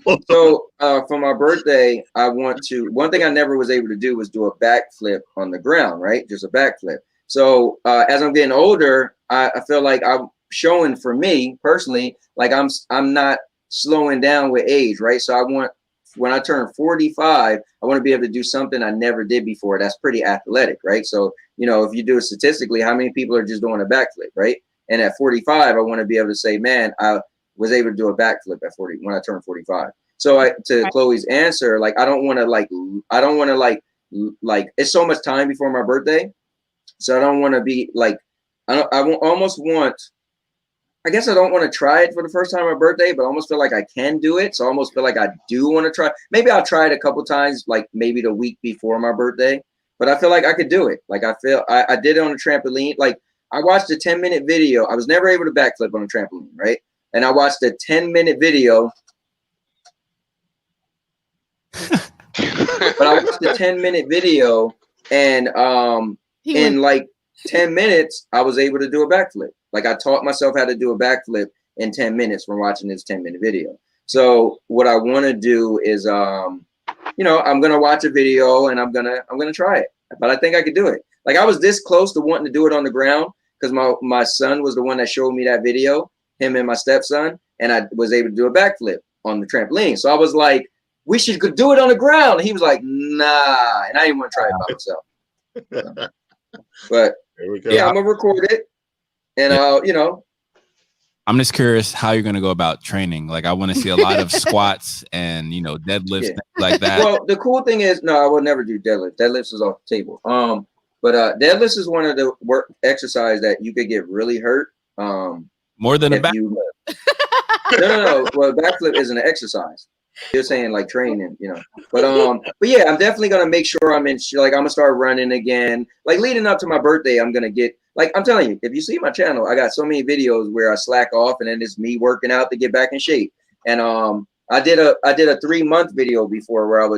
S5: now?
S4: So for my birthday, I want to. One thing I never was able to do was do a backflip on the ground, right? Just a backflip. So as I'm getting older, I feel like I'm showing for me personally, like I'm not slowing down with age, right? So I want. When I turn 45, I want to be able to do something I never did before. That's pretty athletic, right? So, you know, if you do it statistically, how many people are just doing a backflip, right? And at 45, I want to be able to say, man, I was able to do a backflip at 40 when I turned 45. So to Chloe's answer, like, I don't want to it's so much time before my birthday. So I don't want to be like, I guess I don't want to try it for the first time on my birthday, but I almost feel like I can do it. So I almost feel like I do want to try. Maybe I'll try it a couple times, like maybe the week before my birthday. But I feel like I could do it. Like I did it on a trampoline. Like I watched a 10-minute video. I was never able to backflip on a trampoline, right? And I watched a 10-minute video. But I watched a 10-minute video, and in like 10 minutes, I was able to do a backflip. Like I taught myself how to do a backflip in 10 minutes from watching this 10-minute video. So what I want to do is, I'm going to watch a video and I'm going to try it, but I think I could do it. Like I was this close to wanting to do it on the ground because my son was the one that showed me that video, him and my stepson, and I was able to do a backflip on the trampoline. So I was like, we should do it on the ground. And he was like, nah. And I didn't want to try it by myself. But yeah, I'm going to record it. And
S2: I'm just curious how you're going to go about training. Like I want to see a lot of squats and deadlifts, things like that.
S4: Well, the cool thing is, no, I will never do deadlift. Deadlifts is off the table. But deadlifts is one of the work exercise that you could get really hurt.
S2: More than a back.
S4: No. Well, backflip isn't an exercise. You're saying like training, But yeah, I'm definitely gonna make sure I'm in. Like I'm gonna start running again. Like leading up to my birthday, I'm gonna get. Like I'm telling you, if you see my channel, I got so many videos where I slack off, and then it's me working out to get back in shape. And I did a 3-month video before where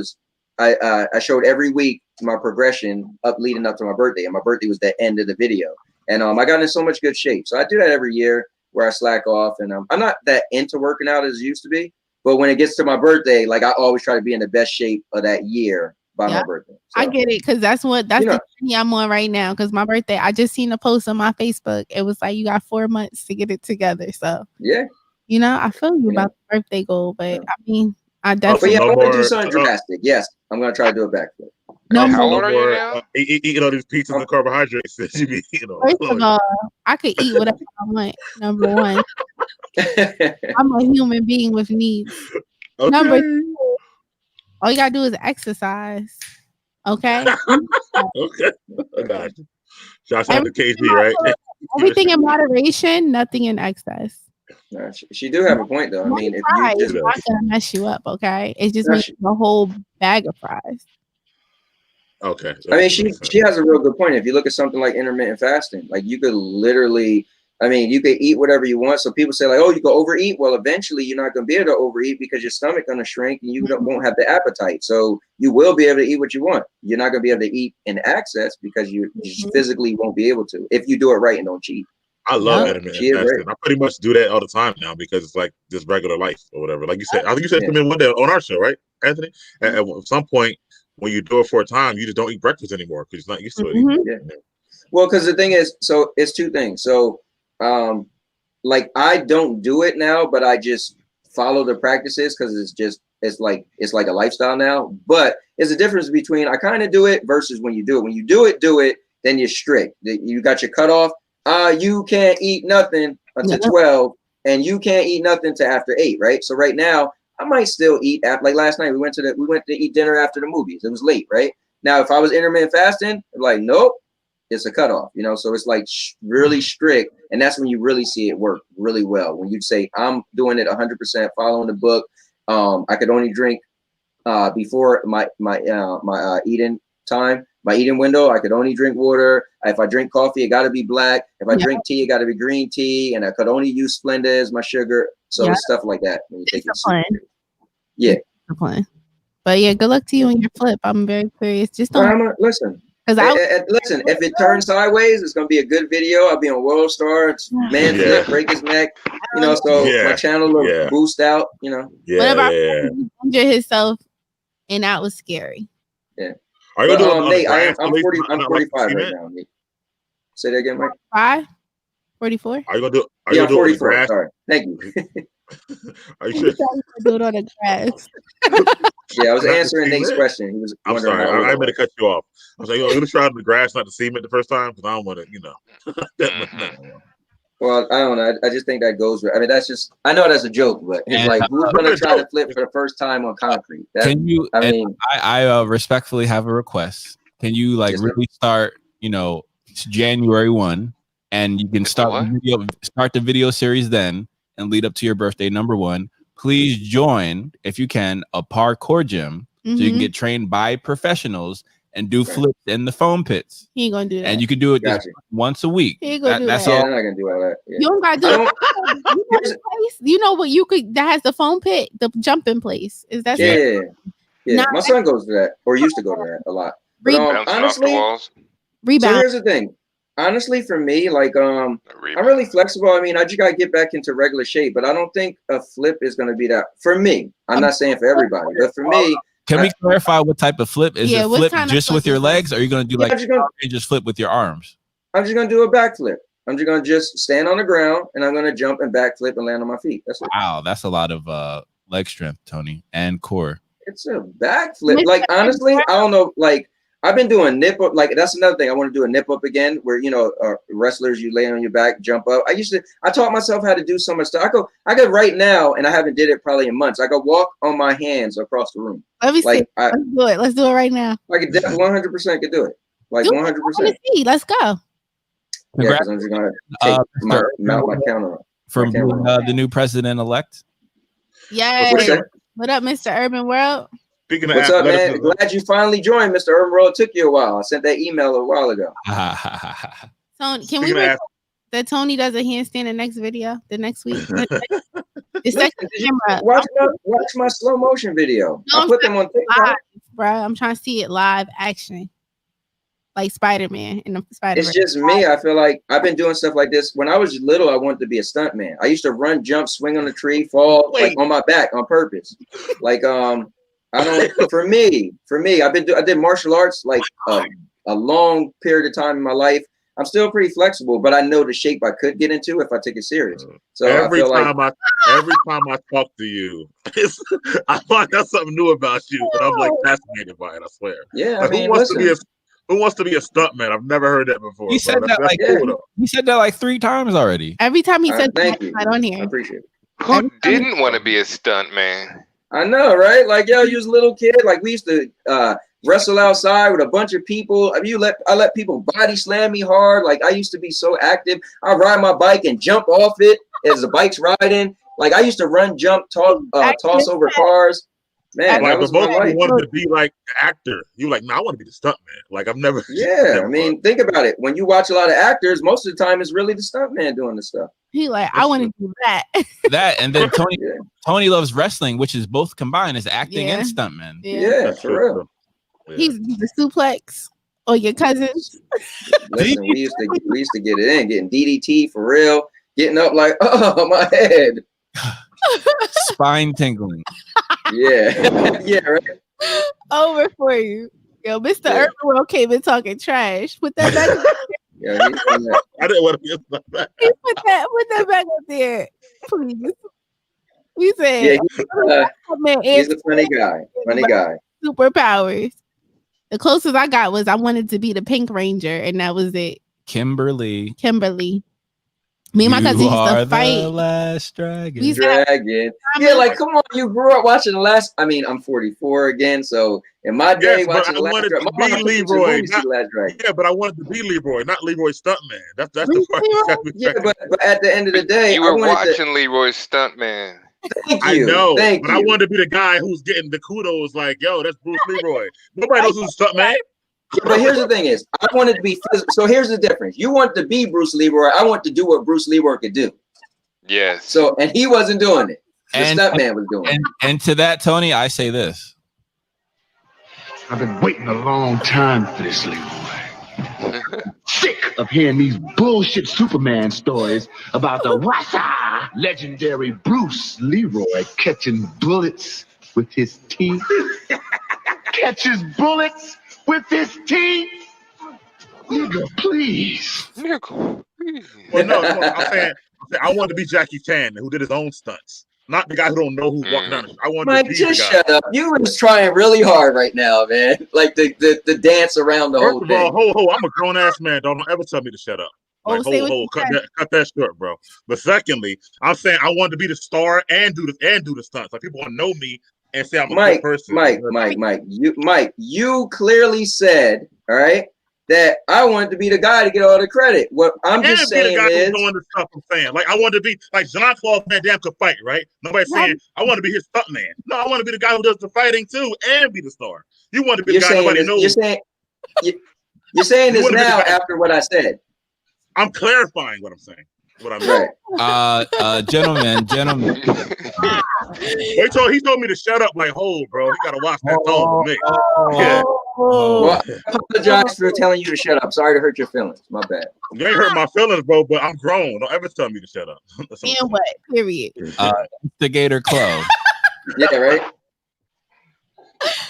S4: I showed every week my progression leading up to my birthday, and my birthday was the end of the video. And I got in so much good shape. So I do that every year where I slack off, and I'm not that into working out as it used to be. But when it gets to my birthday, like I always try to be in the best shape of that year by my birthday. So,
S6: I get it because that's the journey I'm on right now. Because my birthday, I just seen a post on my Facebook. It was like you got 4 months to get it together. So
S4: yeah,
S6: I feel you about the birthday goal, but I mean, I definitely.
S4: But yeah, I want to do something drastic. Yes, I'm gonna try to do a backflip.
S6: No
S3: How
S6: more.
S3: old are you now?
S5: Eating all these pizzas and carbohydrates that you be,
S6: First of all, I could eat whatever I want. Number one, I'm a human being with needs.
S5: Okay.
S6: Number two, all you gotta do is exercise. Okay.
S5: Okay. I got you. Shouts out to KG, right?
S6: Everything in moderation, nothing in excess.
S4: No, she do have a point though. I mean, if you
S6: Fries
S4: just
S6: is not gonna mess you up, okay? It just
S4: No,
S6: makes a whole bag of fries.
S5: Okay.
S4: I mean, she has a real good point. If you look at something like intermittent fasting, like you could literally, I mean, you could eat whatever you want. So people say like, oh, you go overeat. Well, eventually you're not going to be able to overeat because your stomach going to shrink and you won't have the appetite. So you will be able to eat what you want. You're not going to be able to eat in excess because you just physically won't be able to if you do it right and don't cheat.
S5: I love intermittent fasting. I pretty much do that all the time now because it's like just regular life or whatever. Like you said, I think you said something one day on our show, right, Anthony? At some point, when you do it for a time, you just don't eat breakfast anymore because you're not used to it.
S4: Yeah. Well, because the thing is, so it's two things. So, like I don't do it now, but I just follow the practices because it's like a lifestyle now. But it's a difference between I kind of do it versus when you do it. When you do it, then you're strict. You got your cutoff. You can't eat nothing until 12, and you can't eat nothing till after 8, right? So right now, I might still eat like last night. We went to eat dinner after the movies. It was late, right? Now, if I was intermittent fasting, I'm like, nope, it's a cutoff, So it's like really strict, and that's when you really see it work really well. When you say I'm doing it 100%, following the book. I could only drink before my eating time. My eating window, I could only drink water. If I drink coffee, it got to be black. If I drink tea, it got to be green tea. And I could only use Splenda as my sugar. So it's stuff like that. When you take it
S6: Discipline. But yeah, good luck to you on your flip. I'm very curious. Just don't
S4: listen.
S6: Listen,
S4: if it turns sideways, it's gonna be a good video. I'll be on World Star. Flip, break his neck. So my channel will boost out.
S6: Whatever. Injure himself, and that was scary.
S4: Yeah.
S5: Are you doing
S4: Nate, I'm 45 right now. Nate. Say that again, Mike.
S6: 5? 44?
S5: Are you gonna do? Are
S4: you
S5: gonna do
S4: 44.
S5: grass?
S4: Sorry. Thank you.
S5: Are you sure?
S6: Do it on the grass.
S4: Yeah, I was answering Nate's question. He was.
S5: I'm sorry. I meant to cut you off. I was like, you're gonna try on the grass, not the cement, the first time, because I don't want to,
S4: Well, I don't know. I just think that goes. I mean, that's just. I know that's a joke, but it's like who's gonna try to flip for the first time on concrete?
S2: Can you? I respectfully have a request. Can you really start? January 1, and you can start the video series then, and lead up to your birthday number 1. Please join, if you can, a parkour gym so you can get trained by professionals and do flips in the foam pits.
S6: He ain't gonna do that.
S2: And you can do it just once a week.
S6: He ain't gonna do
S4: that's
S6: that.
S4: all. I'm not gonna do all that. Yeah.
S6: You don't gotta do it. You know what you could that has the foam pit, the jumping place. Is that
S4: Yeah. My son goes to that, or used to go to that a lot. But, honestly,
S6: rebound.
S4: So here's the thing. Honestly, for me, I'm really flexible. I mean, I just gotta get back into regular shape, but I don't think a flip is gonna be that for me. I'm not saying for everybody, but for me.
S2: Can we clarify what type of flip? Is it flip just with your legs, or are you gonna do just flip with your arms?
S4: I'm just gonna do a backflip. I'm just gonna stand on the ground and I'm gonna jump and backflip and land on my feet. That's it.
S2: Wow, that's a lot of leg strength, Tony, and core.
S4: It's a backflip. Like honestly, I don't know. Like I've been doing nip up. Like that's another thing. I want to do a nip up again, where wrestlers you lay on your back, jump up. I taught myself how to do so much stuff. I go right now, and I haven't did it probably in months. I go walk on my hands across the room.
S6: Let me see. Let's do it right now.
S4: I could 100% could do it. Like 100%.
S6: Let's go.
S4: Yeah, because I'm just gonna mount my counter
S2: from the new president-elect.
S6: Yeah. What up, Mr. Urban World?
S4: What's up, man? Glad you finally joined, Mr. Urban World. It took you a while. I sent that email a while ago.
S6: Tony, can we wait that Tony does a handstand the next video, the next week?
S4: Watch my slow motion video. I put them on TikTok.
S6: Bro, I'm trying to see it live action. Like Spider-Man in the Spider-Man.
S4: It's just me. I feel like I've been doing stuff like this. When I was little, I wanted to be a stunt man. I used to run, jump, swing on a tree, fall on my back on purpose. For me, I did martial arts like a long period of time in my life. I'm still pretty flexible, but I know the shape I could get into if I take it serious. So
S5: every
S4: I feel
S5: time I talk to you, I find out something new about you, and I'm like fascinated by it. I swear.
S4: Yeah,
S5: Like,
S4: I mean,
S5: who wants to be a stuntman? I've never heard that before.
S2: You said that like
S5: cool, though.
S2: you said that like 3 times already.
S6: Every time he said
S4: thank
S6: that,
S4: you.
S6: right on here.
S4: I appreciate it.
S3: Who didn't want to be a stunt man?
S4: I know, right? Like, yo, you was a little kid. Like, we used to wrestle outside with a bunch of people. I mean, I let people body slam me hard. Like, I used to be so active. I ride my bike and jump off it as the bike's riding. Like, I used to run, jump, toss over cars. Man,
S5: Like,
S4: that was
S5: but
S4: my
S5: most
S4: life.
S5: people wanted to be like the actor. You like, no, I want to be the stunt man. Like, I've never.
S4: Yeah, I mean, think about it. When you watch a lot of actors, most of the time it's really the stunt man doing the stuff.
S6: He like, I want to do that.
S2: That and then Tony
S4: Yeah.
S2: Tony loves wrestling, which is both combined as acting and stuntman.
S4: Yeah,
S5: That's
S4: for
S5: true,
S4: real.
S5: too. Yeah.
S6: He's the suplex or your cousins.
S4: Listen, we used to get it in, getting DDT for real, getting up like, oh, my head.
S2: Spine tingling.
S4: Yeah, yeah, right.
S6: Over for you. Yo, Mr.
S4: Yeah.
S6: Urban World came in talking trash. Put that back.
S4: Yeah, he's done that.
S5: I didn't want to be a stunt man.
S6: Put that back up there, please. We said,
S4: Yeah,
S6: man,
S4: he's a funny guy. Funny guy.
S6: superpowers. The closest I got was I wanted to be the Pink Ranger, and that was it.
S2: Kimberly.
S6: Me and my cousin used to
S2: The
S6: fight.
S2: last dragon.
S6: We used to have-
S4: Dragon. Yeah, like, come on, you grew up watching the last. I mean, I'm 44 again, so in my day,
S5: Yes, but
S4: watching
S5: I
S4: the last
S5: wanted
S4: Dragon.
S5: to be
S4: My mom took me to the
S5: Leroy,
S4: movies to see the last Dragon.
S5: Yeah, but I wanted to be Leroy, not Leroy Stuntman. That's the part.
S4: Yeah, but at the end of the day,
S3: You were
S4: I wanted
S3: watching Leroy's stuntman.
S4: Thank
S5: I
S4: you.
S5: know,
S4: Thank
S5: but
S4: you.
S5: I wanted to be the guy who's getting the kudos. Like, yo, that's Bruce Leroy. Nobody knows who's Stuntman.
S4: Yeah, but here's the thing: is I wanted to be physical. So here's the difference. You want to be Bruce Leroy. I want to do what Bruce Leroy could do.
S3: Yes.
S4: So, and he wasn't doing it. The
S2: And-
S4: stuntman was doing it.
S2: And to that, Tony, I say this.
S1: I've been waiting a long time for this, Leroy. Sick of hearing these bullshit Superman stories about the Wassa legendary Bruce Leroy catching bullets with his teeth. Catches bullets with his teeth. Nigga, please.
S5: Well, no, I'm saying I wanted to be Jackie Chan, who did his own stunts, not the guy who don't know who walked down the street. I wanted
S4: Mike,
S5: to be
S4: just
S5: the guy.
S4: shut up. You were just trying really hard right now, man. Like the dance around the whole
S5: First of all,
S4: thing.
S5: I'm a grown ass man. Don't ever tell me to shut up. Like,
S6: say what you
S5: cut that short, bro. But secondly, I'm saying I wanted to be the star and do the stunts. Like, people want to know me and say I'm a good person.
S4: Mike, you clearly said, all right, that I wanted to be the guy to get all the credit. What I'm just saying
S5: the guy
S4: is,
S5: who's doing the stuff. I'm saying, like, I wanted to be like Jean-Claude Van Damme could fight, right? Nobody's saying I want to be his stunt man. No, I want to be the guy who does the fighting too and be the star. You want to be the guy nobody knows.
S4: You're saying this
S5: wanna be the
S4: now
S5: guy-
S4: after what I said.
S5: I'm clarifying what I'm saying. What I mean.
S4: Right.
S2: Gentlemen.
S5: He told me to shut up like Hov, bro. He gotta watch that tone with me. Yeah.
S4: Well, I apologize for telling you to shut up. Sorry to hurt your feelings. My bad.
S5: You ain't hurt my feelings, bro, but I'm grown. Don't ever tell me to shut up.
S6: And what? Period.
S2: Instigator Chloé.
S4: Yeah, right.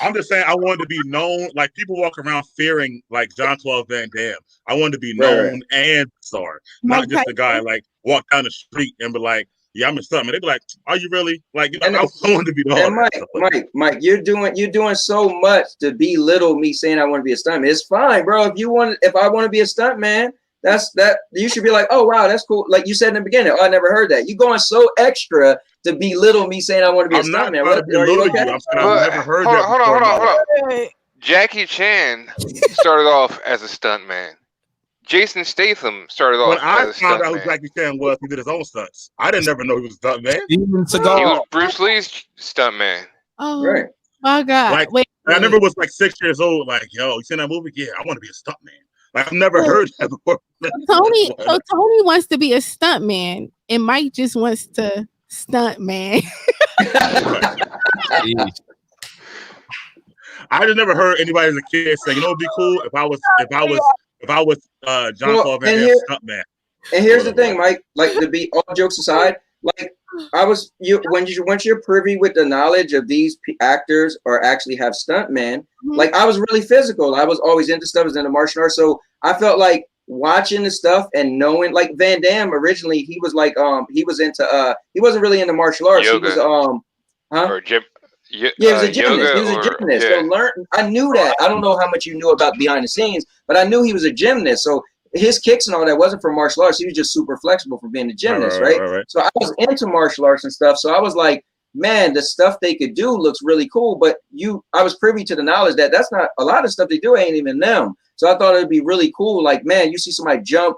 S5: I'm just saying I wanted to be known. Like, people walk around fearing like Jean-Claude Van Damme. I wanted to be known and star, not just the guy like walk down the street and be like, yeah, I'm a stuntman. They'd be like, are you really? Like, you know, I wanted to be the
S4: and Mike, you're doing so much to belittle me saying I want to be a stuntman. It's fine, bro. If I want to be a stuntman, that you should be like, oh wow, that's cool. Like you said in the beginning, oh, I never heard that. You going so extra to belittle me saying I want to be a stuntman. Are you okay?
S5: I'm saying I've never heard that.
S3: Hold on. Jackie Chan started off as a stuntman. Jason Statham started off
S5: when I
S3: as a
S5: found out who
S3: stuntman.
S5: Jackie Chan was, he did his own stunts. I didn't never know he was a stuntman.
S3: He was Bruce Lee's stuntman.
S6: Oh,
S4: Right.
S6: my God.
S5: Like,
S6: Wait.
S5: I never was like 6 years old. Like, yo, you seen that movie? Yeah, I want to be a stuntman. Like, I've never heard that before.
S6: Tony wants to be a stuntman, and Mike just wants to stunt man.
S5: I just never heard anybody as a kid say, you know, it'd be cool if I was Jean-Claude Van Damme stuntman.
S4: And here's the thing, Mike. Like, to be all jokes aside, like once you're privy with the knowledge of these actors or actually have stuntmen, like I was really physical. I was always into stuff. I was into martial arts, so I felt like watching the stuff and knowing, like Van Damme originally, he was like he was into he wasn't really into martial arts.
S3: Yoga.
S4: He was
S3: or gym.
S4: yeah, he was a gymnast.
S3: Yoga
S4: He was a gymnast.
S3: Yeah.
S4: So I knew that. I don't know how much you knew about behind the scenes, but I knew he was a gymnast. So his kicks and all that wasn't from martial arts. He was just super flexible for being a gymnast, right? So I was into martial arts and stuff. So I was like, man, the stuff they could do looks really cool. But I was privy to the knowledge that that's not a lot of stuff they do ain't even them. So I thought it'd be really cool. Like, man, you see somebody jump,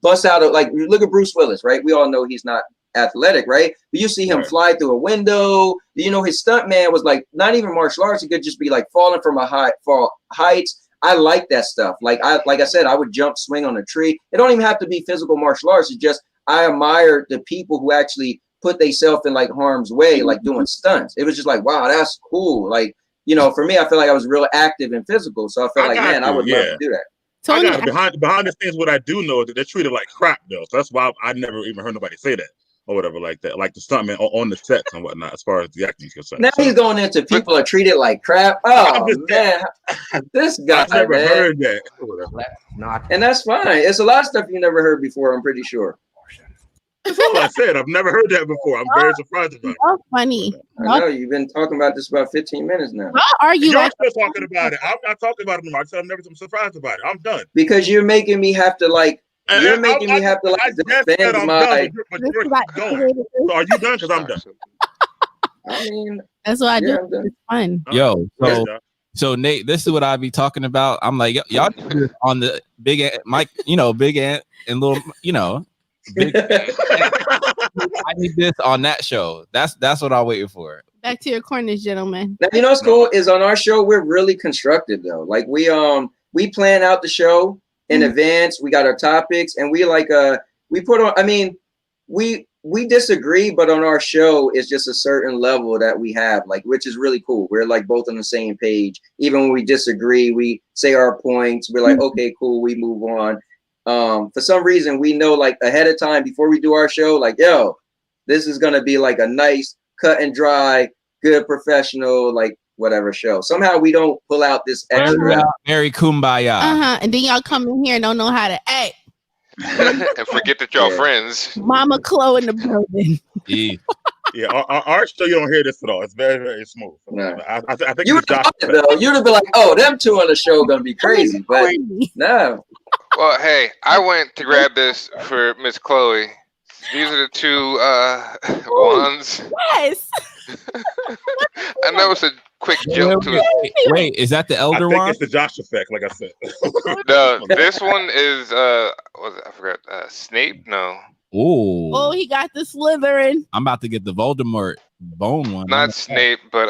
S4: bust out of, like, you look at Bruce Willis, right? We all know he's not athletic, right? But you see him fly through a window. You know, his stunt man was like not even martial arts. He could just be like falling from heights. I like that stuff. Like I said, I would jump, swing on a tree. It don't even have to be physical martial arts. It's just I admire the people who actually put themselves in like harm's way, like doing stunts. It was just like, wow, that's cool. Like, you know, for me, I feel like I was real active and physical. So I felt like, man, I would love to do that.
S5: I got behind the scenes. What I do know is that they're treated like crap, though. So that's why I never even heard nobody say that or whatever like that. Like the stuntmen on the sets and whatnot, as far as the acting is concerned.
S4: Now he's going into people are treated like crap. Oh man, this guy.
S5: I've never heard that.
S4: And that's fine. It's a lot of stuff you never heard before. I'm pretty sure.
S5: That's all I said. I've never heard that before. I'm very surprised about it.
S6: Oh, funny.
S4: I know you've been talking about this about 15 minutes now.
S6: How are you?
S5: You're still talking about it. I'm not talking about it anymore. I said I'm surprised about it. I'm done.
S4: Because you're making me have to like. You're making me have to like defend my.
S5: So are you done? Because I'm done.
S4: I mean,
S6: that's what I do. It's fun.
S2: Yo, so Nate, this is what I be talking about. I'm like, y'all on the big ant, Mike, you know, big ant and little, you know. Big, I need this on that show. That's what I'm waiting for.
S6: Back to your corners, gentlemen.
S4: Now, you know what's cool is on our show we're really constructed though. Like we plan out the show in advance. We got our topics and we like we put on. I mean, we disagree, but on our show it's just a certain level that we have, like, which is really cool. We're like both on the same page. Even when we disagree, we say our points. We're like, okay, cool. We move on. For some reason we know like ahead of time before we do our show, like, yo, this is gonna be like a nice cut and dry, good professional, like whatever show. Somehow we don't pull out this extra
S2: Merry kumbaya.
S6: And then y'all come in here and don't know how to act.
S3: And forget that y'all friends.
S6: Mama Chloé in the building.
S5: Yeah, our show you don't hear this at all. It's very, very smooth. No. I think
S4: you would have been like, oh, them two on the show gonna be crazy, but no.
S3: Well, hey, I went to grab this for Miss Chloé. These are the two wands.
S6: Yes.
S3: I know it's a quick joke to it.
S2: Wait, is that the elder
S5: one? I think
S2: wand?
S5: it's the Josh effect, like I said.
S3: No, this one is what was it? I forgot. Snape? No.
S2: Ooh.
S6: Oh, he got the Slytherin.
S2: I'm about to get the Voldemort bone one.
S3: Not Snape, but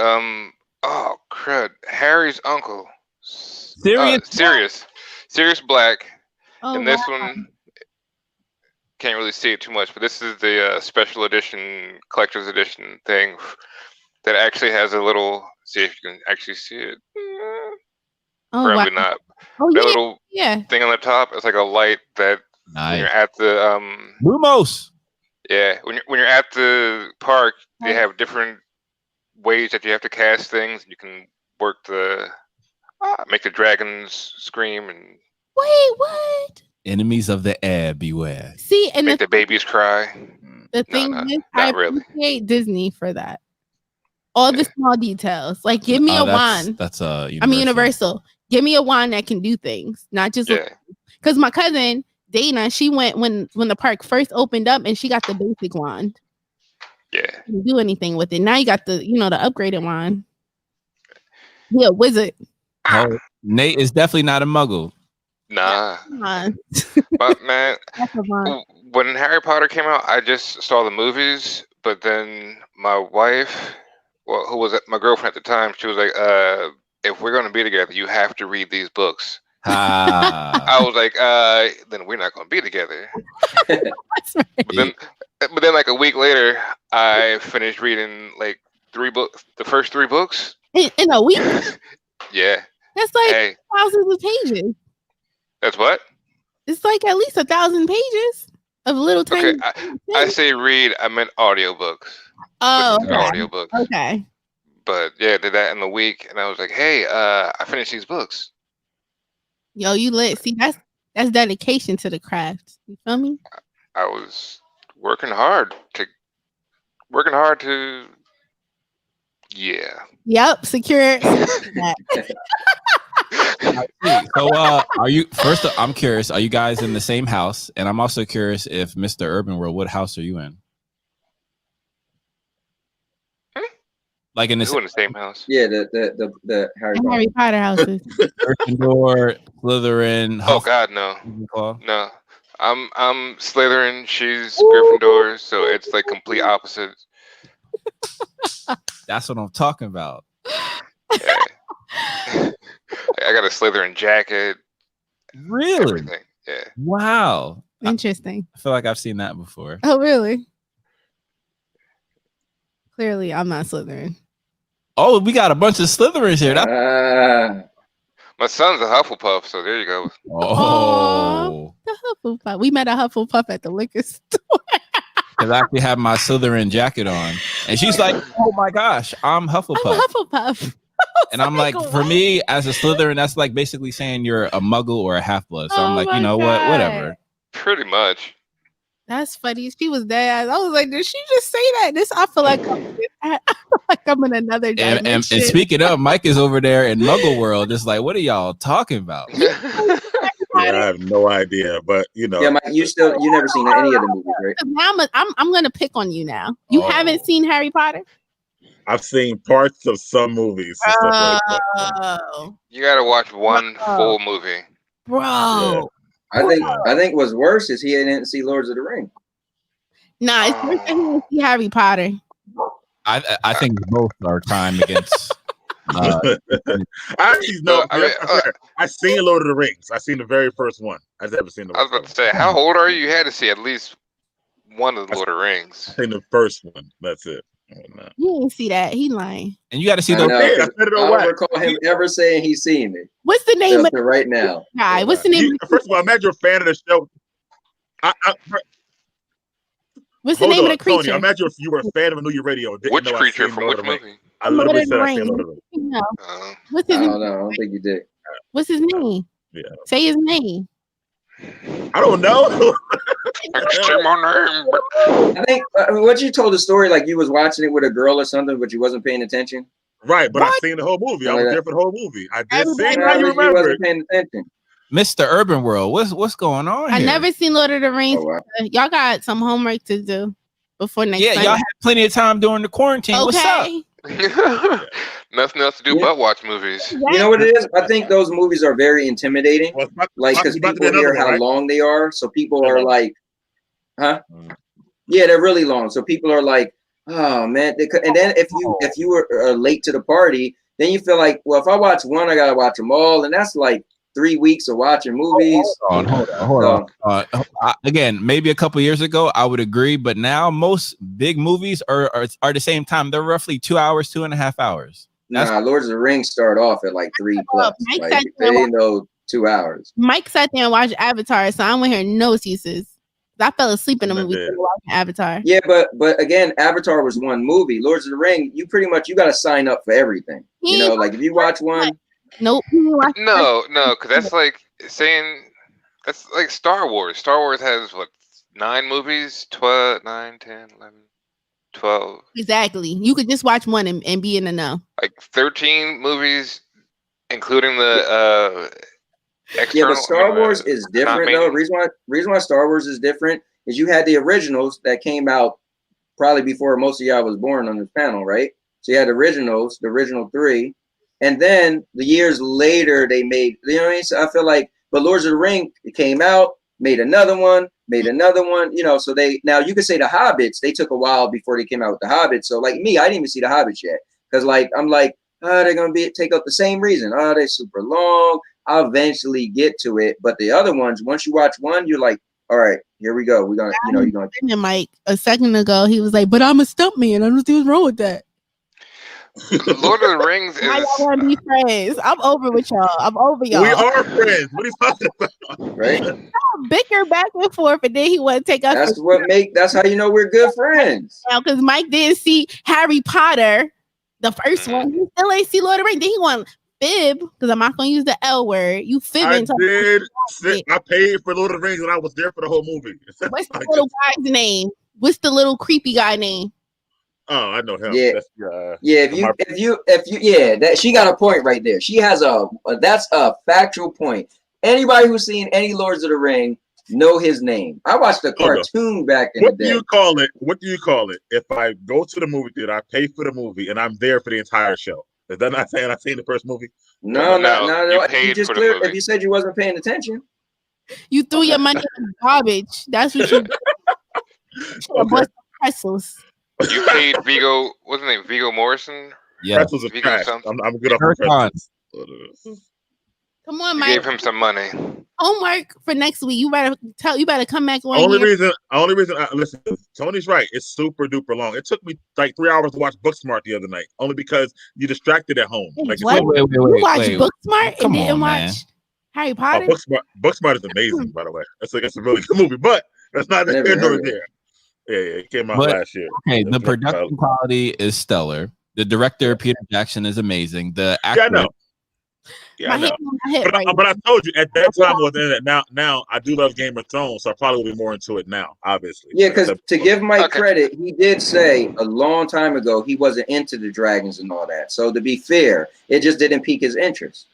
S3: oh crud. Harry's uncle. Sirius Black.
S6: Oh,
S3: and this one can't really see it too much, but this is the special edition, collector's edition thing that actually has a little. See if you can actually see it. Probably not.
S6: Oh,
S3: that little thing on the top. It's like a light that when you're at the
S2: Lumos.
S3: Yeah, when you're at the park, they have different ways that you have to cast things. You can work the make the dragons scream and.
S6: Wait, what?
S2: Enemies of the air, beware.
S6: See, and
S3: make the babies cry.
S6: The thing is, I appreciate Disney for that. All the small details, like give me a wand.
S2: That's Universal.
S6: I mean Universal. Give me a wand that can do things, not just because my cousin Dana, she went when the park first opened up, and she got the basic wand.
S3: Yeah,
S6: didn't do anything with it. Now you got the the upgraded wand. Yeah, wizard.
S2: Oh, Nate is definitely not a muggle.
S3: Nah. But man, when Harry Potter came out, I just saw the movies, but then my wife, who was my girlfriend at the time, she was like, if we're going to be together, you have to read these books. I was like, then we're not going to be together.
S6: That's right.
S3: But then like a week later, I finished reading like 3 books, the first 3 books.
S6: In a week?
S3: Yeah.
S6: That's like thousands of pages.
S3: That's what?
S6: It's like at least 1,000 pages of little tiny.
S3: Okay, I say read. I meant audiobooks.
S6: Oh, okay.
S3: Audiobooks.
S6: Okay.
S3: But yeah, did that in the week, and I was like, hey, I finished these books.
S6: Yo, you lit. See, That's dedication to the craft. You feel me?
S3: I was working hard to. Yeah.
S6: Yep. Secure.
S2: So, are you first? I'm curious. Are you guys in the same house? And I'm also curious if Mr. Urban World, what house are you in? Like in
S3: Who in the same house?
S4: Yeah, the
S6: Harry Potter houses.
S2: Gryffindor, Slytherin.
S3: Oh God, no, no. I'm Slytherin. She's Gryffindor, so it's like complete opposite.
S2: That's what I'm talking about.
S3: Yeah. I got a Slytherin jacket.
S2: Really?
S3: Everything. Yeah.
S2: Wow.
S6: Interesting.
S2: I feel like I've seen that before.
S6: Oh, really? Clearly, I'm not Slytherin.
S2: Oh, we got a bunch of Slytherins here.
S3: My son's a Hufflepuff, so there you go.
S2: Oh.
S6: The Hufflepuff. We met a Hufflepuff at the liquor store.
S2: Because I actually have my Slytherin jacket on. And she's like, oh my gosh, I'm Hufflepuff.
S6: I'm Hufflepuff.
S2: And I'm like, for me, as a Slytherin, that's like basically saying you're a muggle or a half-blood. So I'm like, you know what? Whatever.
S3: Pretty much.
S6: That's funny. She was dead. I was like, did she just say that? I feel like I'm in another dimension.
S2: And speaking of, Mike is over there in Muggle world, just like, what are y'all talking about?
S5: Yeah, I have no idea, but you know.
S4: Yeah, Mike, you never seen any of the movies, right?
S6: Now I'm gonna pick on you now. You haven't seen Harry Potter?
S5: I've seen parts of some movies. And stuff like that.
S3: You gotta watch one full movie,
S6: bro.
S5: Yeah.
S4: I think what's worse is he didn't see Lords of the Rings.
S6: Nah, it's worse than he didn't see Harry Potter.
S2: I think both are time against.
S5: I actually know. I seen Lord of the Rings. I seen the very first one. I've never seen the.
S3: I was about to say, how old are you? You had to see at least one of the Lord of the Rings.
S5: I seen the first one. That's it. No.
S6: You didn't see that. He lying.
S2: And you got to see
S4: I
S2: those.
S4: I don't recall him ever saying he's seen it.
S6: What's the name of
S4: it right now?
S6: Guy, what's the name?
S5: First of all, I'm not your fan of the show.
S6: What's the name of the creature?
S5: Tony, I'm not you were a fan of a New Year Radio.
S3: Which creature from which movie?
S5: I literally said I seen Lord of the Rings.
S6: No. What's his name?
S4: I don't think you did.
S6: What's his name?
S5: Yeah.
S6: Say his name.
S5: I don't know.
S4: I think what you told the story like you was watching it with a girl or something, but you wasn't paying attention.
S5: Right, but I seen the whole movie. I was there for the whole movie. I did see it.
S4: I wasn't paying attention.
S2: Mr. Urban World, what's going on here?
S6: I never seen Lord of the Rings.
S4: Oh, wow.
S6: Y'all got some homework to do before next Sunday.
S2: Y'all had plenty of time during the quarantine.
S6: Okay.
S2: What's up?
S3: Nothing else to do but watch movies.
S4: You know what it is? I think those movies are very intimidating. Like, because people hear how long they are, so people are like, huh? Yeah, they're really long. So people are like, oh man. And then if you were late to the party, then you feel like, well, if I watch one, I gotta watch them all, and that's like 3 weeks of watching movies.
S2: Hold on. Again, maybe a couple years ago, I would agree, but now most big movies are the same time. They're roughly 2 hours, 2.5 hours.
S4: Lords of the Rings start off at like 3+. Like, they ain't no 2 hours.
S6: Mike sat there and watched Avatar, so I don't want to hear no excuses. I fell asleep in the movie watching Avatar.
S4: Yeah, but again, Avatar was one movie. Lords of the Ring, you got to sign up for everything. You know, like if you watch one.
S6: Nope.
S3: No, because that's like saying that's like Star Wars. Star Wars has what 9 movies, 12, 9, 10, 11, 12.
S6: Exactly. You could just watch one and be in the know.
S3: Like 13 movies, including the external.
S4: Yeah, but Star Wars is different though. Reason why Star Wars is different is you had the originals that came out probably before most of y'all was born on this panel, right? So you had originals, the original 3. And then the years later, they made, you know what I mean? So I feel like, but Lords of the Ring, it came out, made another one, you know, so now you could say the Hobbits, they took a while before they came out with the Hobbits. So like me, I didn't even see the Hobbits yet. Because like, I'm like, they're going to take up the same reason. They're super long. I'll eventually get to it. But the other ones, once you watch one, you're like, all right, here we go. We're going to, you're going to.
S6: Mike, a second ago, he was like, but I'm a stuntman. I don't see what's wrong with that.
S3: Lord of the Rings is.
S6: Why y'all want to be friends? I'm over with y'all. I'm over y'all.
S5: We are friends. What are you talking about?
S4: Right?
S6: Bicker back and forth, and then he want to take us.
S4: That's how you know we're good friends.
S6: Because Mike didn't see Harry Potter, the first one. He still ain't see Lord of the Rings. Then he want fib because I'm not gonna use the L word. You fibbing.
S5: I paid for Lord of the Rings and I was there for the whole movie.
S6: What's the little guy's name? What's the little creepy guy name?
S5: Oh, I know him.
S4: Yeah,
S5: that's,
S4: if you, that she got a point right there. She has that's a factual point. Anybody who's seen any Lords of the Ring know his name. I watched the cartoon back in the day.
S5: What do you call it? If I go to the movie theater, I pay for the movie, and I'm there for the entire show. Is that not saying I've seen the first movie?
S4: No.
S3: You just clear.
S4: If you said you wasn't paying attention,
S6: you threw your money in the garbage. That's what you. Pretzels.
S3: You paid Viggo. What's his name? Viggo Morrison.
S5: Yeah, pretzels are trash. I'm good off pretzels.
S6: Come on,
S3: Mike. Gave him some money.
S6: Homework for next week. You better come back on.
S5: Only reason. Listen, Tony's right. It's super duper long. It took me like 3 hours to watch Booksmart the other night, only because you distracted at home. Like,
S6: wait, you watched Booksmart and didn't watch Harry Potter?
S5: Booksmart is amazing, by the way. It's a really good movie, but that's not there nor there. Yeah, it came out last year.
S2: Okay, the production quality is stellar. The director Peter Jackson is amazing. The actor.
S5: Yeah, I know. Yeah, I know. But I told you at that time I was in it. Now I do love Game of Thrones, so I probably will be more into it now, obviously.
S4: Yeah, because to give Mike credit, he did say a long time ago he wasn't into the dragons and all that. So to be fair, it just didn't pique his interest.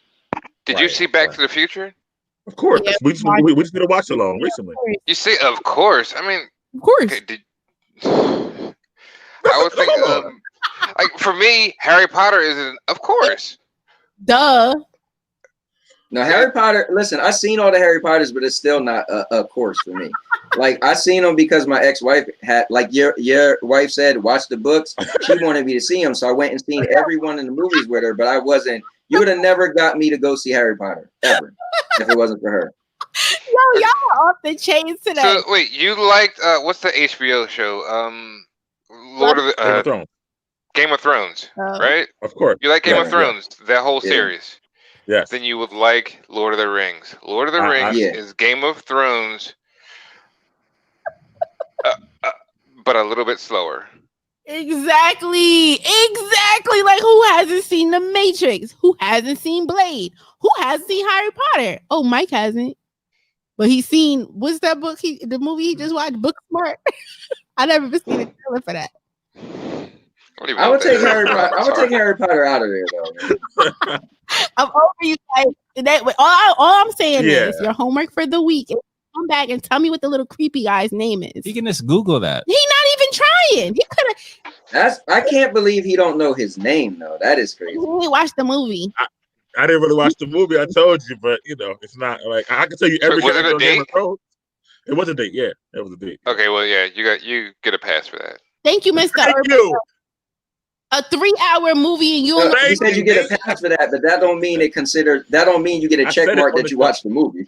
S3: Did you see Back to the Future?
S5: Of course. Yeah, we just did a watch along recently.
S3: You see, of course. I mean,
S6: of course.
S3: Okay, I would think like for me, Harry Potter is of course.
S6: Duh.
S4: No, Harry Potter. Listen, I've seen all the Harry Potters, but it's still not a course for me. Like I seen them because my ex-wife had, like your wife said, watch the books. She wanted me to see them, so I went and seen everyone in the movies with her. But I wasn't. You would have never got me to go see Harry Potter ever if it wasn't for her.
S6: Yo, y'all are off the chains today.
S3: So wait, you liked what's the HBO show? Game of Thrones, right?
S5: Of course.
S3: You like Game of Thrones, that whole series.
S5: Yes.
S3: Then you would like Lord of the Rings. Lord of the Rings is Game of Thrones, but a little bit slower.
S6: Exactly. Like who hasn't seen The Matrix? Who hasn't seen Blade? Who hasn't seen Harry Potter? Oh, Mike hasn't. But he's seen, what's that book? The movie he just watched, Booksmart. I never seen a trailer for that.
S4: I would take Harry Potter out of there, though.
S6: I'm over you guys. All I'm saying is your homework for the week. Come back and tell me what the little creepy guy's name is.
S2: You can just Google that.
S6: He's not even trying. He could
S4: have. I can't believe he don't know his name though. That is crazy.
S6: He watched the movie.
S5: I didn't really watch the movie. I told you, but it's not like I can tell you every.
S3: Was it a date?
S5: It was a date. Yeah, it was a date.
S3: Okay, well, yeah, you get a pass for that.
S6: Thank you, Mr.
S5: Thank you.
S6: A 3-hour movie and you
S4: said you get a pass for that, but that don't mean that don't mean you get a check mark that you watched the movie.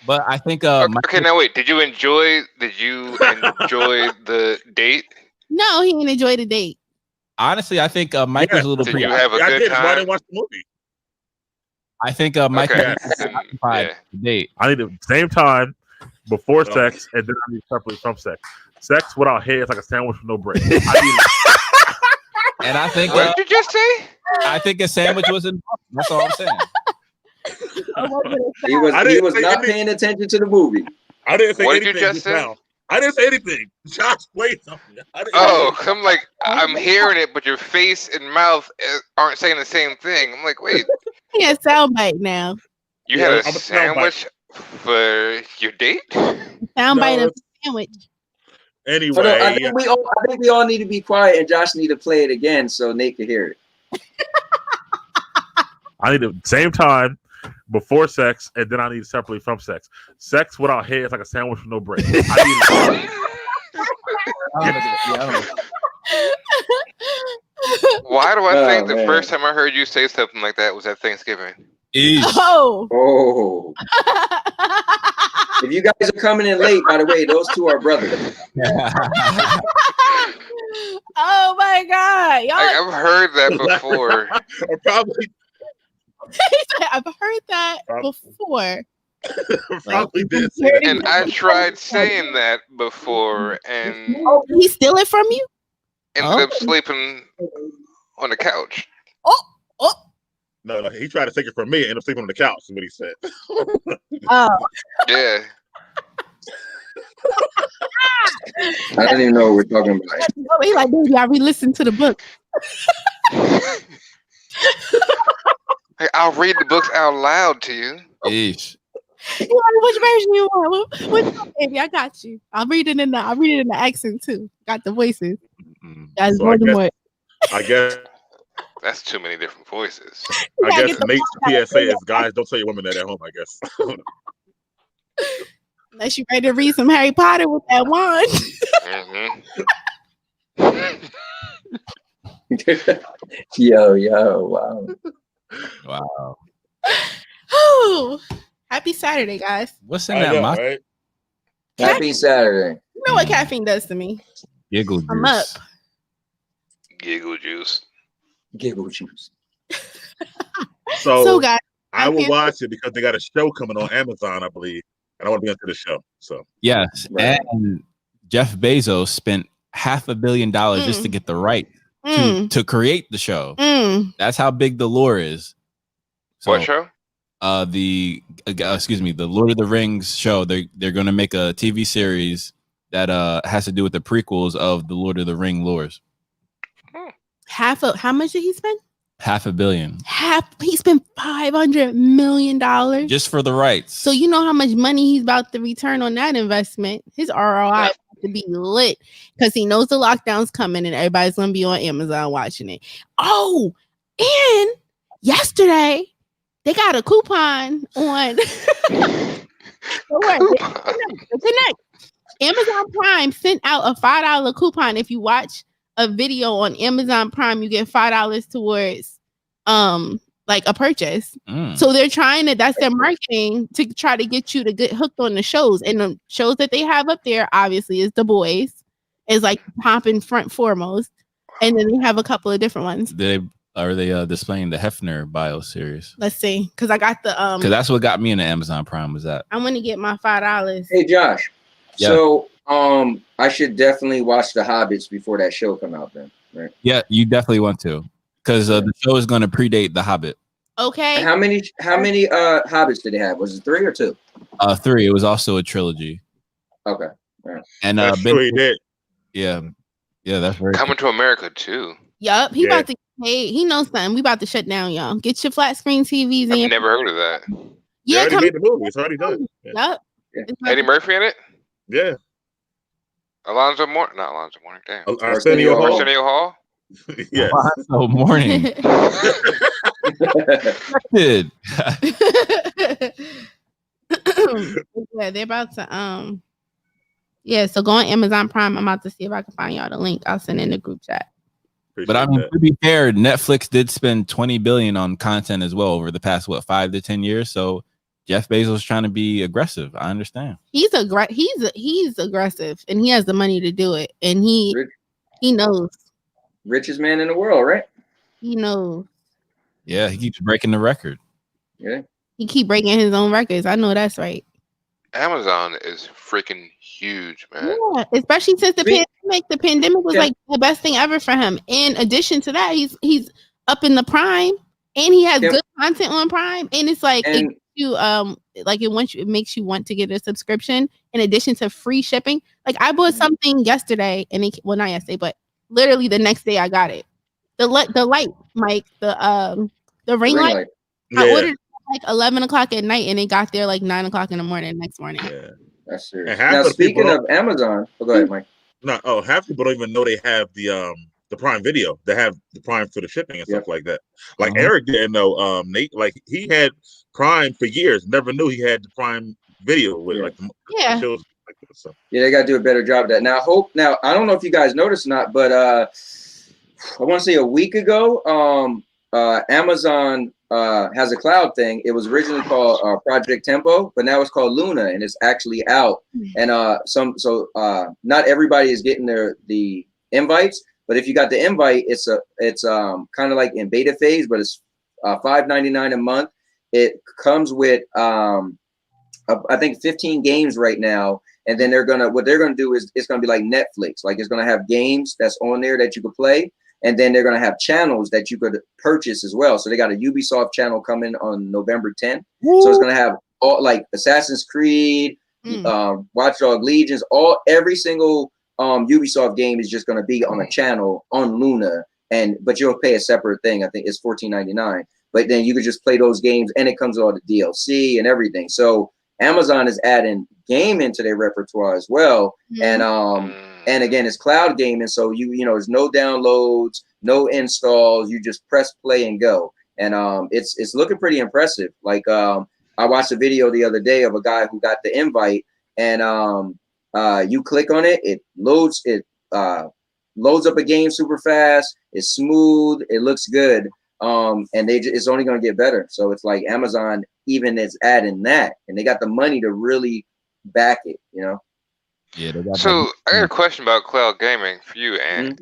S2: But I think
S3: okay, now wait, did you enjoy the date?
S6: No, he didn't enjoy the date.
S2: Honestly, I think Mike was a little
S3: Did you have a good time?
S5: I didn't watch the movie.
S2: I think Mike occupied the date.
S5: I need the same time before sex, and then I need separately from sex. Sex without head is like a sandwich with no bread.
S2: And I think
S3: what did you just say?
S2: I think a sandwich was involved. That's all I'm saying.
S4: He was not paying attention to the movie.
S5: I didn't say
S3: what
S5: anything.
S3: Did you just say?
S5: Now. I didn't say anything. Josh played something.
S3: I'm like, I'm hearing it, but your face and mouth aren't saying the same thing. I'm like, wait.
S6: He has soundbite now.
S3: You had a sandwich for your date?
S6: Soundbite of sandwich.
S5: Anyway,
S4: I think we all need to be quiet, and Josh need to play it again so Nate can hear it.
S5: I need the same time before sex, and then I need separately from sex. Sex without head is like a sandwich with no bread.
S3: Why do I think the first time I heard you say something like that was at Thanksgiving?
S6: Oh.
S4: If you guys are coming in late, by the way, those two are brothers.
S6: Oh my God.
S3: I've heard that before.
S5: Probably.
S6: I've heard that before.
S5: Probably did.
S3: And I tried saying that before, and
S6: did he steal it from you?
S3: Ended up sleeping on the couch.
S5: No, he tried to take it from me and ended up sleeping on the couch. Is what he said.
S6: Oh,
S3: Yeah.
S4: I don't even know what we're talking about.
S6: he like, baby, I re-listened to the book.
S3: Hey, I'll read the books out loud to you.
S2: Ish.
S6: Which version you want? Which one, baby? I got you. I'll read it in the accent too. Got the voices. That's
S5: So
S6: Voldemort.
S5: I guess
S3: That's too many different voices.
S5: Nate's PSA is guys, don't tell your women that at home. I guess.
S6: Unless you ready to read some Harry Potter with that wand.
S4: Yo, wow.
S2: Wow.
S6: Oh, happy Saturday, guys.
S2: What's in
S5: I
S2: that
S5: know,
S2: mock?
S5: right?
S4: Happy Saturday.
S6: You know what caffeine does to me?
S2: Giggle
S6: I'm up.
S2: juice.
S3: Giggle juice.
S4: Giggle juice.
S6: So guys,
S5: I will watch it because they got a show coming on Amazon, I believe, and I want to be into the show. So
S2: Yes,
S4: Right.
S2: and Jeff Bezos spent $500 million just to get the right to create the show. That's how big the lore is. So,
S3: What show?
S2: the Lord of the Rings show. They're going to make a TV series that has to do with the prequels of the Lord of the Ring lores.
S6: how much did he spend?
S2: $500 million
S6: He spent $500 million
S2: just for the rights.
S6: So you know how much money he's about to return on that investment. His ROI is about to be lit because he knows the lockdown's coming and everybody's gonna be on Amazon watching it. Oh, and yesterday they got a coupon on. Connect. Amazon Prime sent out a $5 coupon. If you watch a video on Amazon Prime, you get $5 towards like a purchase. So they're trying to, that's their marketing to try to get you to get hooked on the shows. And the shows that they have up there obviously is The Boys, is like popping front foremost. And then they have a couple of different ones.
S2: Are they displaying the Hefner bio series?
S6: Let's see, because I got the
S2: because that's what got me into Amazon Prime was that.
S6: I'm gonna get my $5.
S4: Hey Josh.
S2: Yeah.
S4: So I should definitely watch The Hobbits before that show come out then, right?
S2: Yeah, you definitely want to. Because the show is going to predate The Hobbit.
S6: Okay.
S4: How many Hobbits did they have? Was it 3 or 2?
S2: 3. It was also a trilogy.
S4: Okay. Right.
S2: And
S5: That's true, he did.
S2: Yeah, that's very
S3: Coming to America too.
S6: Yup. He about to. Hey, he knows something. We about to shut down, y'all. Get your flat screen TVs in.
S3: I've never heard of that.
S4: They already made the movie. It's already done.
S6: Yup.
S3: Eddie Murphy in it?
S5: Yeah.
S3: Not Alonzo Mourning. Damn.
S5: Arsenio Hall.
S3: Arsenio Hall?
S5: Yeah.
S2: Alonzo Mourning. Did.
S6: Yeah, they're about to so go on Amazon Prime. I'm about to see if I can find y'all the link. I'll send in the group chat.
S5: Appreciate
S2: But I mean,
S5: that.
S2: to be fair, Netflix did spend $20 billion on content as well over the past 5 to 10 years. So Jeff Bezos trying to be aggressive. I understand.
S6: He's aggressive, and he has the money to do it, and he knows.
S4: Richest man in the world, right?
S6: He knows.
S2: Yeah, he keeps breaking the record.
S4: Yeah.
S6: He keep breaking his own records. I know that's right.
S3: Amazon is freaking huge, man.
S6: Yeah, especially since the pandemic. The pandemic was like the best thing ever for him. In addition to that, he's up in the Prime, and he has good content on Prime, and it's like it makes you want to get a subscription in addition to free shipping. Like I bought something yesterday, and not yesterday, but literally the next day I got it. The light, Mike, the ring light.
S5: Yeah.
S6: I ordered it like 11 o'clock at night, and it got there like 9 o'clock in the morning next morning.
S5: Yeah.
S4: That's serious.
S5: And
S4: Now speaking of Amazon, go ahead, Mike.
S5: No, half people don't even know they have the Prime Video. They have the Prime for the shipping and stuff like that. Like Eric didn't know. Nate, like he had Prime for years, never knew he had the Prime Video with like the shows like that. So. Yeah,
S4: they got to do a better job of that. Now, I don't know if you guys noticed or not, but I want to say a week ago, Amazon has a cloud thing. It was originally called Project Tempo, but now it's called Luna, and it's actually out. And not everybody is getting the invites, but if you got the invite, it's kind of like in beta phase, but it's $5.99 a month. It comes with I think 15 games right now, and then what they're gonna do is it's gonna be like Netflix, like it's gonna have games that's on there that you can play. And then they're going to have channels that you could purchase as well. So they got a Ubisoft channel coming on November 10th. Woo. So it's going to have all like Assassin's Creed, Watch Dogs Legions, every single Ubisoft game is just going to be on a channel on Luna. But you'll pay a separate thing. I think it's $14.99. But then you could just play those games, and it comes with all the DLC and everything. So Amazon is adding gaming to their repertoire as well. And again, it's cloud gaming. So there's no downloads, no installs. You just press play and go. And it's looking pretty impressive. Like I watched a video the other day of a guy who got the invite, and you click on it, it loads up a game super fast. It's smooth. It looks good. And it's only going to get better. So it's like Amazon even is adding that, and they got the money to really back it,
S2: Yeah.
S3: So I got a question about cloud gaming for you, and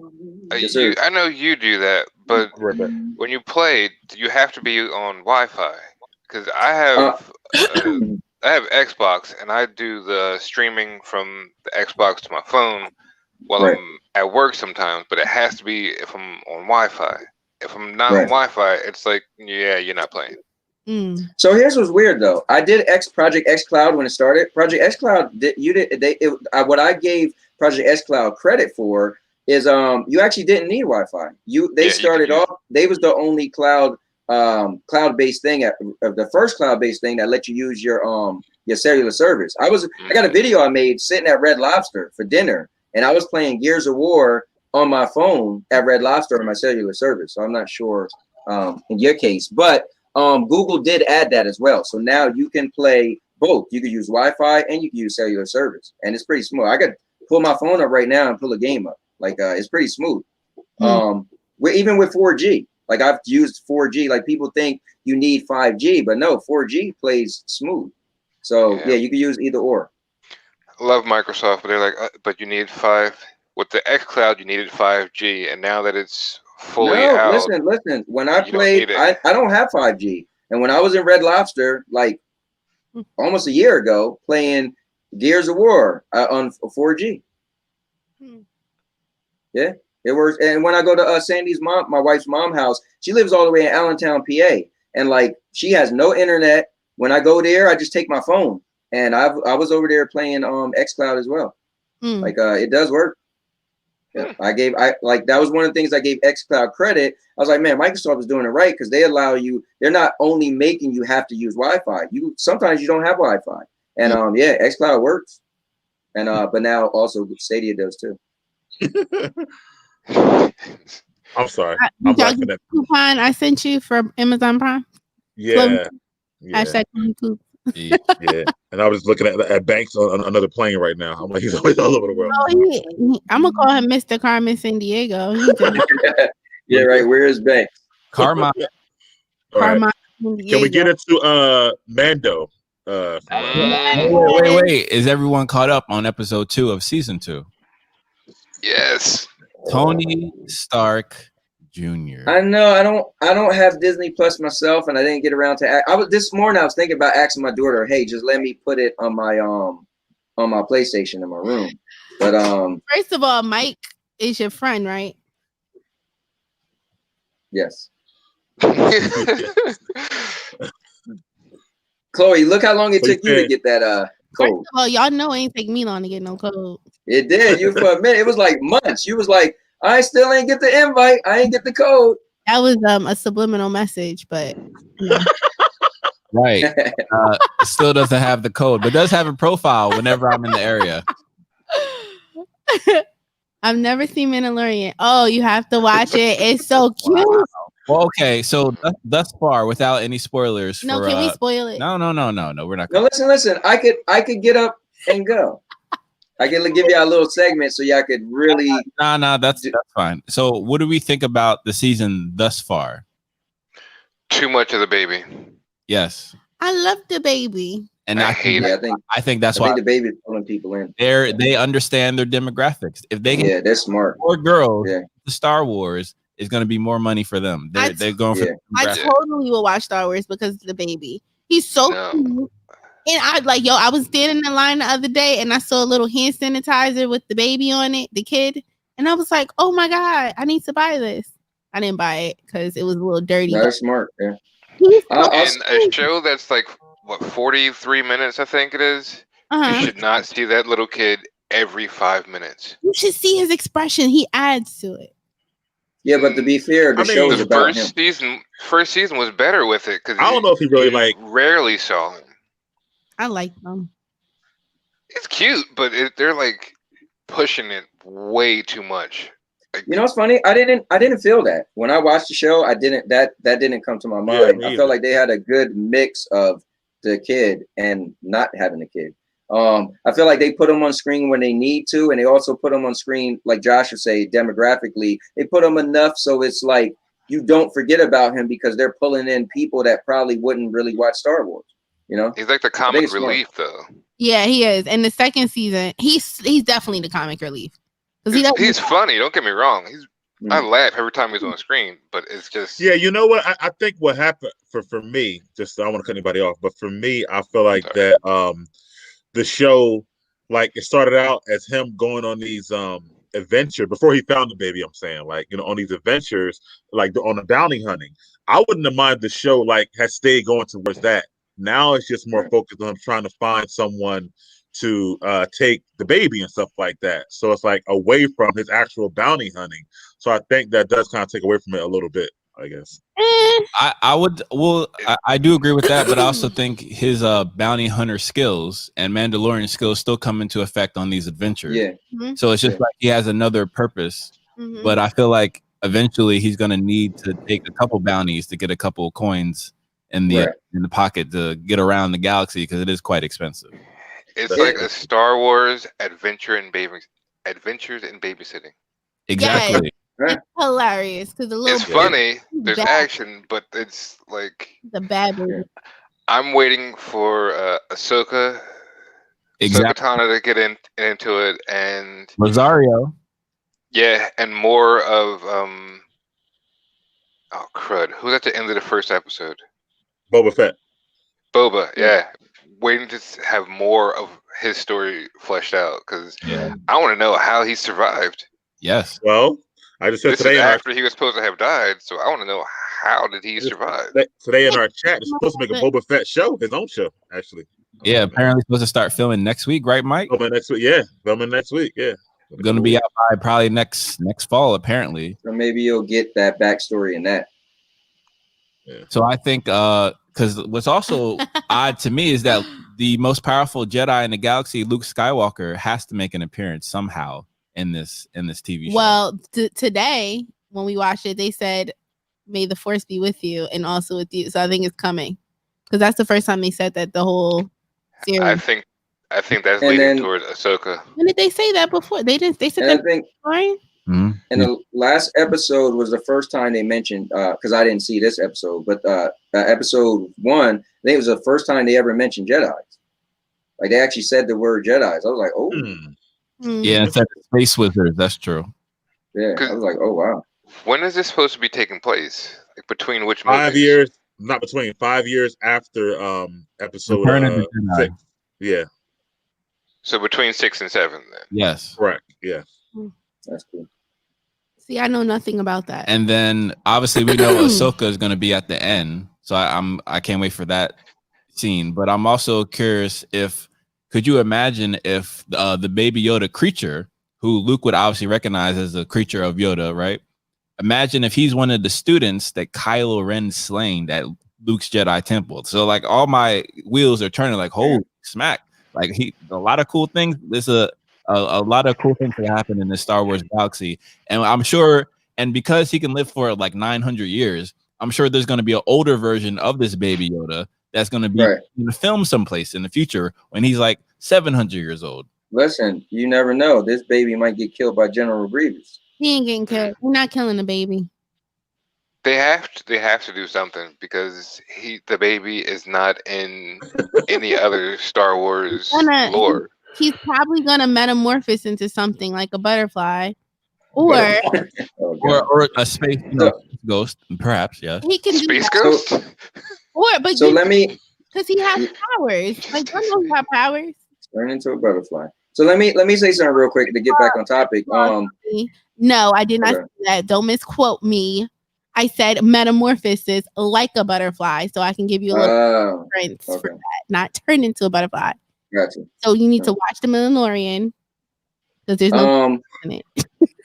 S3: I know you do that, but when you play, do you have to be on Wi-Fi? Because I have Xbox, and I do the streaming from the Xbox to my phone while I'm at work sometimes, but it has to be if I'm on Wi-Fi. If I'm not on Wi-Fi, it's like, you're not playing.
S4: So here's what's weird though. I did Project X Cloud when it started. Project X Cloud, what I gave Project X Cloud credit for is you actually didn't need Wi-Fi. They started off. They was the only cloud-based thing, the first cloud-based thing that let you use your cellular service. I got a video I made sitting at Red Lobster for dinner, and I was playing Gears of War on my phone at Red Lobster on my cellular service. So I'm not sure in your case, but Google did add that as well. So now you can play both. You can use Wi-Fi and you can use cellular service, and it's pretty smooth. I could pull my phone up right now and pull a game up. Like it's pretty smooth. Even with 4G, like I've used 4G. Like people think you need 5G, but no, 4G plays smooth. So yeah, you can use either or.
S3: I love Microsoft, but they're like, but you need 5. With the X Cloud, you needed 5G, and now that it's fully out,
S4: listen. When I played, I don't have 5G, and when I was in Red Lobster, like almost a year ago, playing Gears of War on 4G. Yeah, it works. And when I go to Sandy's mom, my wife's mom's house, she lives all the way in Allentown, PA, and like she has no internet. When I go there, I just take my phone, and I was over there playing X Cloud as well. Like it does work. Yeah, that was one of the things I gave xCloud credit. I was like, man, Microsoft is doing it right because they allow you. They're not only making you have to use Wi-Fi. Sometimes you don't have Wi-Fi, and xCloud works, and but now also Stadia does too.
S5: I'm sorry. I'm laughing at
S6: coupon I sent you for Amazon Prime.
S5: Yeah.
S6: Hashtag YouTube.
S5: Yeah, and I was looking at Banks on another plane right now. I'm like, he's always all over the world.
S6: I'm gonna call him Mr. Carmen San Diego.
S4: Yeah, right. Where is Banks?
S2: Carmine.
S6: Carmine.
S5: Can we get into Mando?
S2: Wait. Is everyone caught up on episode 2 of season 2?
S3: Yes.
S2: Tony Stark Jr.
S4: I know I don't have Disney Plus myself, and I didn't get around to. This morning I was thinking about asking my daughter, "Hey, just let me put it on my PlayStation in my room." But
S6: first of all, Mike is your friend, right?
S4: Yes. Chloe, look how long it took you to get that code.
S6: First of all, y'all know it ain't take me long to get no code.
S4: It did. You for a minute. It was like months. You was like, I still ain't get the invite. I ain't get the code.
S6: That was a subliminal message, but
S2: right. It still doesn't have the code, but does have a profile whenever I'm in the area.
S6: I've never seen Mandalorian. Oh, you have to watch it. It's so cute. Wow.
S2: Well, okay, so thus far, without any spoilers.
S6: No, can we spoil it?
S2: No, we're not.
S4: No, listen. I could get up and go. I can give y'all a little segment so y'all could really.
S2: No, that's fine. So, what do we think about the season thus far?
S3: Too much of the baby.
S2: Yes.
S6: I love the baby.
S2: And I think that's why
S4: the baby's pulling people in.
S2: They understand their demographics. If they can,
S4: they're smart.
S2: More girls, the Star Wars is going to be more money for them. They're going for.
S6: I totally will watch Star Wars because of the baby. He's so cute. And I was standing in line the other day and I saw a little hand sanitizer with the baby on it, the kid. And I was like, oh my God, I need to buy this. I didn't buy it because it was a little dirty.
S4: That's smart. Yeah.
S3: And a show that's like, what, 43 minutes, I think it is? You should not see that little kid every 5 minutes.
S6: You should see his expression. He adds to it.
S4: Yeah, but to be fair, the show is about him.
S3: First season was better with it because
S5: I don't know if he really
S3: rarely saw him.
S6: I like them.
S3: It's cute, but they're like pushing it way too much. Like,
S4: you know what's funny? I didn't feel that when I watched the show. I didn't that didn't come to my mind. I felt like they had a good mix of the kid and not having a kid. I feel like they put them on screen when they need to, and they also put them on screen, like Josh would say, demographically. They put them enough so it's like you don't forget about him because they're pulling in people that probably wouldn't really watch Star Wars. You know,
S3: he's like the comic relief, though.
S6: Yeah, he is. In the second season, he's definitely the comic relief.
S3: He's funny. Don't get me wrong. I laugh every time he's on screen, but it's just
S5: you know what? I think what happened for me, just I don't want to cut anybody off, but for me, I feel like that the show, like it started out as him going on these adventure before he found the baby. I'm saying, like, you know, on these adventures, like on the bounty hunting. I wouldn't have minded the show like had stayed going towards that. Now it's just more focused on trying to find someone to take the baby and stuff like that. So it's like away from his actual bounty hunting. So I think that does kind of take away from it a little bit, I guess.
S2: I do agree with that, but I also think his bounty hunter skills and Mandalorian skills still come into effect on these adventures.
S4: Yeah.
S2: So it's just like he has another purpose. But I feel like eventually he's going to need to take a couple bounties to get a couple coins in the pocket to get around the galaxy because it is quite expensive.
S3: It's like a Star Wars adventures in babysitting.
S2: Exactly.
S6: It's hilarious because
S3: it's funny. There's action, but it's like
S6: the bad movie.
S3: I'm waiting for Ahsoka, Ahsoka to get into it, and
S2: Rosario.
S3: Yeah, and more of oh crud, who's at the end of the first episode?
S5: Boba Fett.
S3: Yeah. Waiting to have more of his story fleshed out because I want to know how he survived.
S2: Yes.
S5: Well, I just said
S3: this
S5: today
S3: is after he was supposed to have died, so I want to know how did he survive.
S5: Today in our chat, it's supposed to make a Boba Fett show, his own show, actually.
S2: Yeah, apparently supposed to start filming next week, right, Mike?
S5: Filming next week, yeah. Filming next week, yeah.
S2: Going to be out by probably next fall, apparently.
S4: So maybe you'll get that backstory in that.
S5: Yeah.
S2: So I think because what's also odd to me is that the most powerful Jedi in the galaxy, Luke Skywalker, has to make an appearance somehow in this TV show.
S6: Well, today when we watched it, they said, "May the Force be with you and also with you." So I think it's coming because that's the first time they said that the whole series.
S3: I think that's leading towards Ahsoka.
S6: When did they say that before? They didn't. They said that.
S4: I think.
S2: Mm-hmm.
S4: And the last episode was the first time they mentioned, because I didn't see this episode, but episode 1, I think it was the first time they ever mentioned Jedis. Like they actually said the word Jedis. I was like, oh.
S2: Yeah, instead of space wizards, that's true.
S4: Yeah, I was like, oh, wow.
S3: When is this supposed to be taking place? Like between which
S5: 5
S3: movies?
S5: years, not between 5 years after episode 6. Yeah.
S3: So between 6 and 7 then.
S2: Yes.
S5: Correct. Yeah.
S4: That's cool.
S6: See, I know nothing about that.
S2: And then obviously we know Ahsoka is going to be at the end, so I can't wait for that scene. But I'm also curious could you imagine if the Baby Yoda creature, who Luke would obviously recognize as a creature of Yoda, right? Imagine if he's one of the students that Kylo Ren slain at Luke's Jedi Temple. So like all my wheels are turning like, holy smack. Like a lot of cool things. There's a lot of cool things that happen in the Star Wars galaxy. And I'm sure, and because he can live for like 900 years, I'm sure there's going to be an older version of this Baby Yoda that's going to be in a film someplace in the future when he's like 700 years old.
S4: Listen, you never know. This baby might get killed by General Grievous.
S6: He ain't getting killed. We're not killing the baby.
S3: They have to do something because the baby is not in any other Star Wars lore.
S6: He's probably gonna metamorphose into something like a butterfly, or
S2: a space ghost, perhaps. Yeah,
S6: he can
S3: space ghost.
S6: Let me, because he has powers. Like I know he have powers.
S4: Turn into a butterfly. So let me say something real quick to get back on topic.
S6: No, I did not
S4: Okay.
S6: say that. Don't misquote me. I said metamorphosis like a butterfly, so I can give you a little difference for that. Not turn into a butterfly.
S4: Gotcha.
S6: So you need to watch the Mandalorian because there's no in it.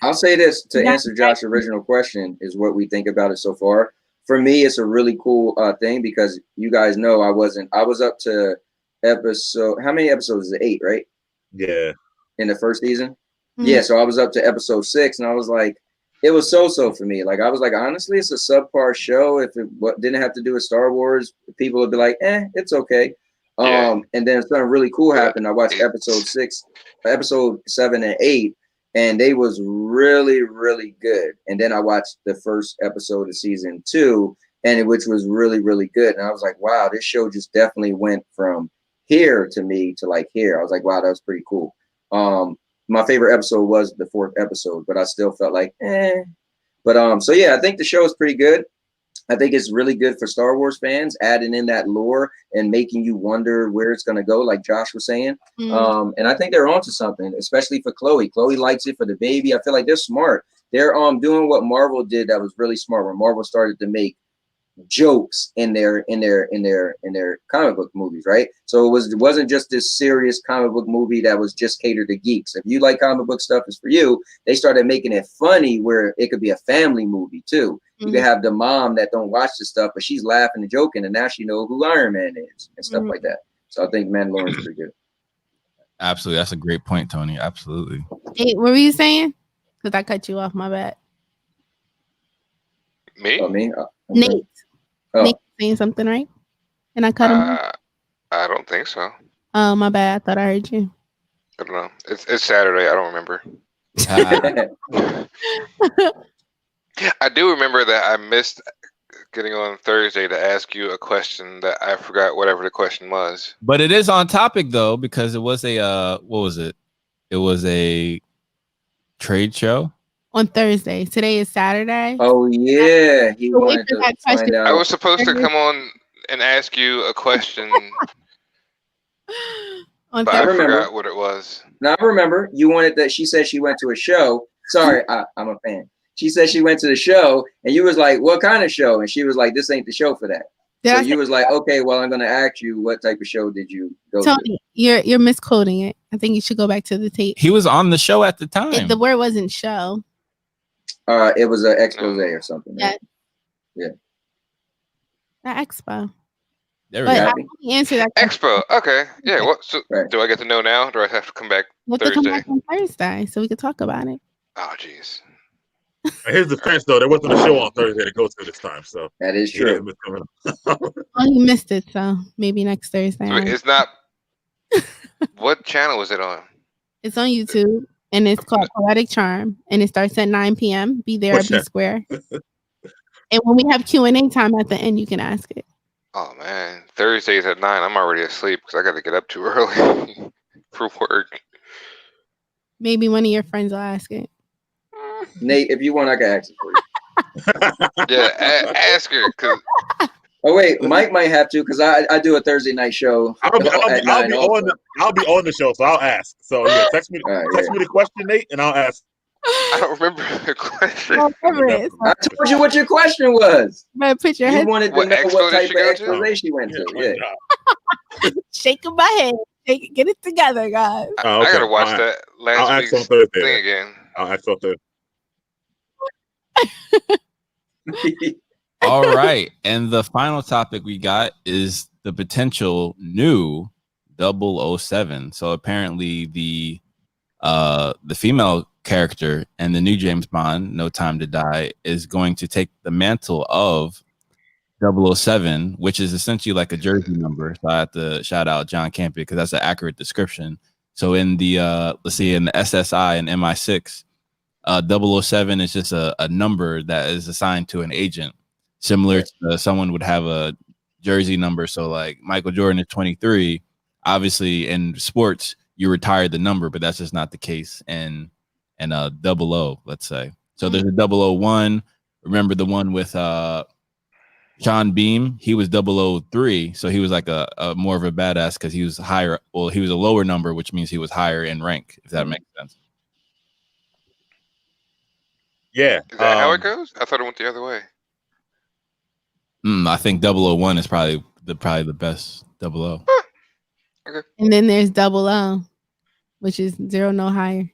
S4: I'll say this to answer Josh's original question is what we think about it so far. For me, it's a really cool thing because you guys know I was up to episode. How many episodes is it? 8, right?
S5: Yeah.
S4: In the first season.
S6: Mm-hmm.
S4: Yeah. So I was up to episode 6, and I was like, it was so for me. Like I was like, honestly, it's a subpar show. If it didn't have to do with Star Wars, people would be like, it's okay.
S3: Yeah.
S4: And then something really cool happened. I watched episode 7 and 8, and they was really, really good. And then I watched the first episode of season 2, which was really, really good. And I was like, wow, this show just definitely went from here to me to like here. I was like, wow, that was pretty cool. My favorite episode was the 4th episode, but I still felt like, But so yeah, I think the show is pretty good. I think it's really good for Star Wars fans, adding in that lore and making you wonder where it's going to go, like Josh was saying. And I think they're onto something, especially for Chloe. Chloe likes it for the baby. I feel like they're smart. They're doing what Marvel did that was really smart. When Marvel started to make jokes in their comic book movies, right? So it wasn't just this serious comic book movie that was just catered to geeks. If you like comic book stuff, it's for you. They started making it funny where it could be a family movie too. You can have the mom that don't watch the stuff, but she's laughing and joking, and now she knows who Iron Man is and stuff like that. So I think Mandalorian's pretty good.
S2: Absolutely, that's a great point, Tony. Absolutely.
S6: Hey, what were you saying? Because I cut you off. My bad.
S3: Me?
S4: Oh, me?
S6: Nate. Nate saying something, right? And I cut him off?
S3: I don't think so.
S6: Oh, my bad. I thought I heard you.
S3: I don't know. It's Saturday. I don't remember. I do remember that I missed getting on Thursday to ask you a question that I forgot whatever the question was.
S2: But it is on topic though, because it was a what was it? It was a trade show
S6: on Thursday. Today is Saturday.
S4: Oh yeah, he wanted to find out.
S3: I was supposed to come on and ask you a question, but I forgot what it was.
S4: Now I remember you wanted that. She said she went to a show. Sorry, I'm a fan. She said she went to the show, and you was like, "What kind of show?" And she was like, "This ain't the show for that." So you was like, "Okay, well, I'm gonna ask you, what type of show did you go
S6: Tony,
S4: to?"
S6: You're misquoting it. I think you should go back to the tape.
S2: He was on the show at the time.
S6: The word wasn't show.
S4: It was an expose or something. Right? Yeah.
S6: The expo.
S2: There we
S6: go.
S2: go.
S6: Answer that
S3: expo. Okay. Yeah. What? So do I get to know now? Or do I have to come back Thursday?
S6: Come back on Thursday so we could talk about it.
S3: Oh, jeez.
S5: His defense, though, there wasn't a show on Thursday to go to this time, so
S4: that is true.
S6: Oh, you missed it, so maybe next Thursday.
S3: So it's not. What channel is it on?
S6: It's on YouTube, and it's called Poetic Charm, and it starts at 9 p.m. Be there, be square. And when we have Q&A time at the end, you can ask it.
S3: Oh man, Thursdays at 9. I'm already asleep because I got to get up too early for work.
S6: Maybe one of your friends will ask it.
S4: Nate, if you want, I can ask it for you.
S3: Yeah, ask her.
S4: Oh wait, Mike might have to because I do a Thursday night show.
S5: I'll be on the show, so I'll ask. So yeah, text me the question, Nate, and I'll ask.
S3: I don't remember the question.
S6: I
S4: told you what your question was.
S6: Man, put your head.
S4: You wanted to know what type of expose she went to. Yeah.
S6: Shaking my head. Get it together, guys.
S3: I gotta watch that last week's thing again.
S5: I'll ask on Thursday.
S2: All right, and the final topic we got is the potential new 007. So apparently the female character and the new James Bond, No Time to Die, is going to take the mantle of 007, which is essentially like a jersey number. So I have to shout out John Campy because that's an accurate description. So in the let's see, in the SSI and MI6, 007 is just a number that is assigned to an agent, similar to someone would have a jersey number. So like Michael Jordan is 23. Obviously, in sports, you retire the number, but that's just not the case in 00, let's say. So there's a 001. Remember the one with Sean Beam, he was 003, so he was like a more of a badass because he was higher. Well, he was a lower number, which means he was higher in rank. If that makes sense.
S5: Yeah.
S3: Is that how it goes? I thought it went the other way.
S2: I think 001 is probably the best 00.
S3: Okay.
S6: And then there's 00, which is 0 no higher.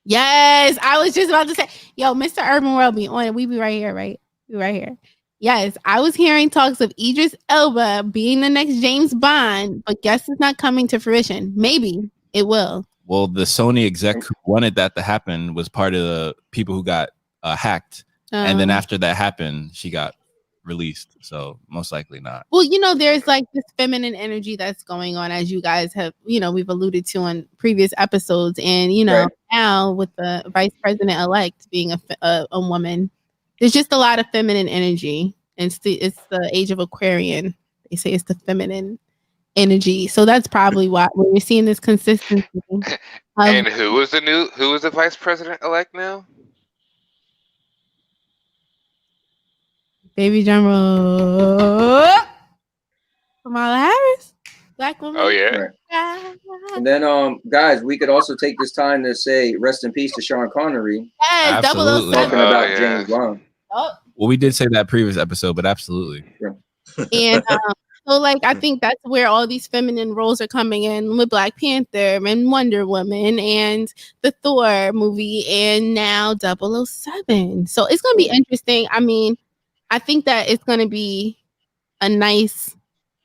S6: Yes, I was just about to say, yo, Mr. Urban World be on it. We be right here, right? We right here. Yes, I was hearing talks of Idris Elba being the next James Bond, but guess it's not coming to fruition. Maybe it will.
S2: Well, the Sony exec who wanted that to happen was part of the people who got hacked. And then after that happened, she got released. So most likely not.
S6: Well, you know, there's like this feminine energy that's going on, as you guys have, you know, we've alluded to on previous episodes. And, you know, now with the vice president elect being a woman, there's just a lot of feminine energy. And it's the age of Aquarian. They say it's the feminine energy. So that's probably why when you're seeing this consistency.
S3: And who is the vice president elect now?
S6: Baby drummer. Kamala Harris. Black woman.
S3: Oh yeah.
S4: Right. And then guys, we could also take this time to say rest in peace to Sean Connery.
S6: Yes,
S2: Absolutely.
S6: 007.
S4: Talking about James Bond.
S6: Oh.
S2: Well, we did say that previous episode, but absolutely.
S4: Yeah.
S6: And so like I think that's where all these feminine roles are coming in with Black Panther and Wonder Woman and the Thor movie and now 007. So it's gonna be interesting. I mean, I think that it's gonna be a nice,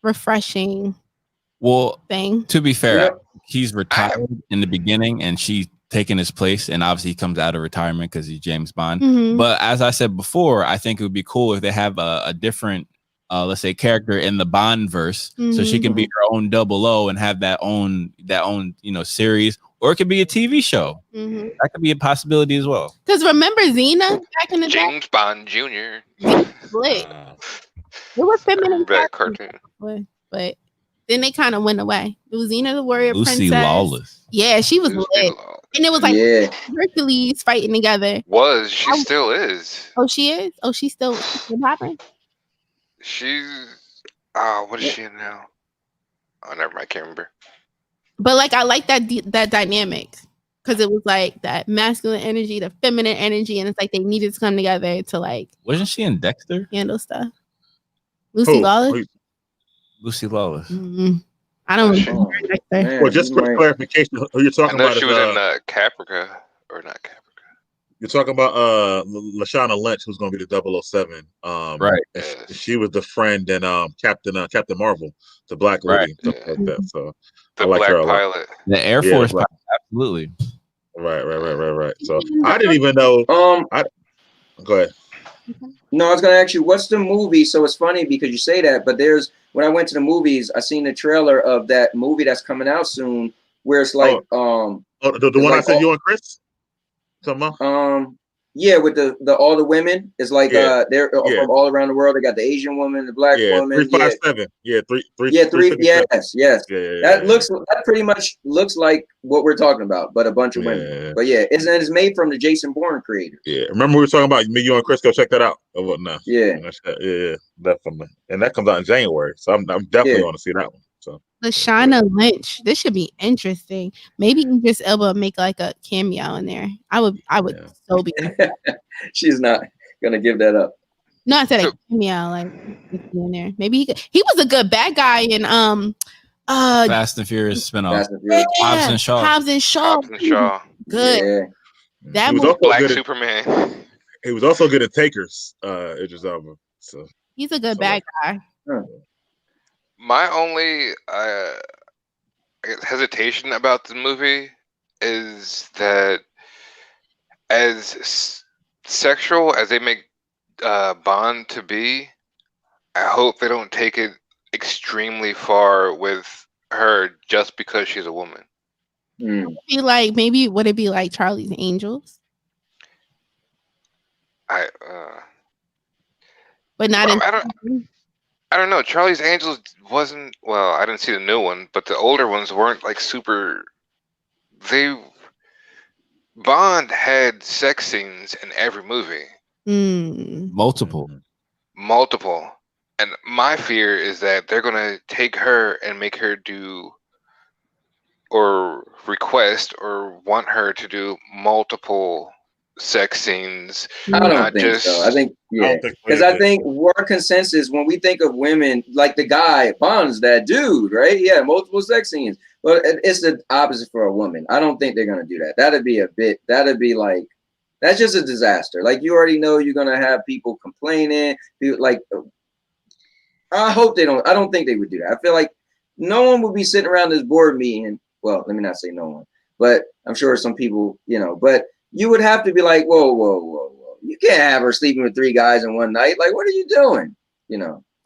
S6: refreshing thing.
S2: To be fair, he's retired in the beginning and she's taking his place, and obviously he comes out of retirement because he's James Bond.
S6: Mm-hmm.
S2: But as I said before, I think it would be cool if they have a different let's say character in the Bond verse, so she can be her own 00 and have that own series, or it could be a TV show. That could be a possibility as well.
S6: Because remember Xena back in the
S3: James Bond Jr.
S6: It was feminine
S3: that cartoon,
S6: but then they kind of went away. It was Xena the Warrior
S2: Lucy
S6: Princess.
S2: Lawless.
S6: Yeah, she was lit. And it was like Hercules fighting together.
S3: She still is.
S6: Oh, she is? Oh, she's still popping?
S3: She's what is she in now? Oh, never mind, I can't remember.
S6: But like I like that dynamic because it was like that masculine energy, the feminine energy, and it's like they needed to come together to like.
S2: Wasn't she in Dexter?
S6: Handle stuff. Lucy Lawless.
S2: Lucy Lawless.
S6: I don't remember Dexter.
S5: Well, just for clarification, who you're talking about?
S3: She was in Caprica or not Caprica.
S5: You're talking about Lashana Lynch, who's going to be the 007.
S2: Right.
S5: She was the friend in Captain Marvel, the Black Lady, stuff like that. So
S3: the
S5: I like
S3: Black
S5: her a lot.
S3: pilot,
S2: the Air Force pilot, absolutely.
S5: Right. So I didn't even know. Go ahead.
S4: No, I was going to ask you, what's the movie? So it's funny because you say that, but when I went to the movies, I seen the trailer of that movie that's coming out soon, where it's like
S5: the one
S4: like
S5: I said you and Chris.
S4: Yeah, with the all the women, it's like they're from all around the world. They got the Asian woman, the Black woman.
S5: 357. Yes.
S4: That pretty much looks like what we're talking about, but a bunch of women. But it's made from the Jason Bourne creator.
S5: Yeah, remember we were talking about me, you and Chris. Go check that out or whatnot.
S4: Yeah,
S5: definitely. And that comes out in January, so I'm definitely going to see that one. So
S6: Lashana Lynch, this should be interesting. Maybe Idris Elba make like a cameo in there. I would so be.
S4: She's not gonna give that up.
S6: No, I said a cameo, like in there. Maybe he was a good bad guy in
S2: Fast and Furious spinoff. Hobbs and Shaw.
S6: Good.
S4: Yeah.
S6: That was
S3: Black Superman.
S5: He was also good at Takers, Idris Elba. So
S6: he's a good bad guy.
S3: My only hesitation about the movie is that as sexual as they make Bond to be, I hope they don't take it extremely far with her just because she's a woman.
S6: Would it be like Charlie's Angels? But not
S3: I don't know. Charlie's Angels wasn't, well, I didn't see the new one, but the older ones weren't like super. Bond had sex scenes in every movie.
S2: Multiple.
S3: multiple. And my fear is that they're gonna take her and make her do or request or want her to do multiple sex scenes.
S4: I don't
S3: Not
S4: think
S3: just
S4: so. I think
S5: I
S4: yeah,
S5: don't think so
S4: because I
S5: either.
S4: think our consensus when we think of women, like the guy Bond's that dude, right? Yeah, multiple sex scenes. But it's the opposite for a woman. I don't think they're gonna do that. That'd be like that's just a disaster. Like you already know you're gonna have people complaining. Like I hope they don't. I don't think they would do that. I feel like no one would be sitting around this board meeting. Well, let me not say no one, but I'm sure some people, but you would have to be like, whoa, whoa, whoa, whoa. You can't have her sleeping with 3 guys in one night. Like, what are you doing?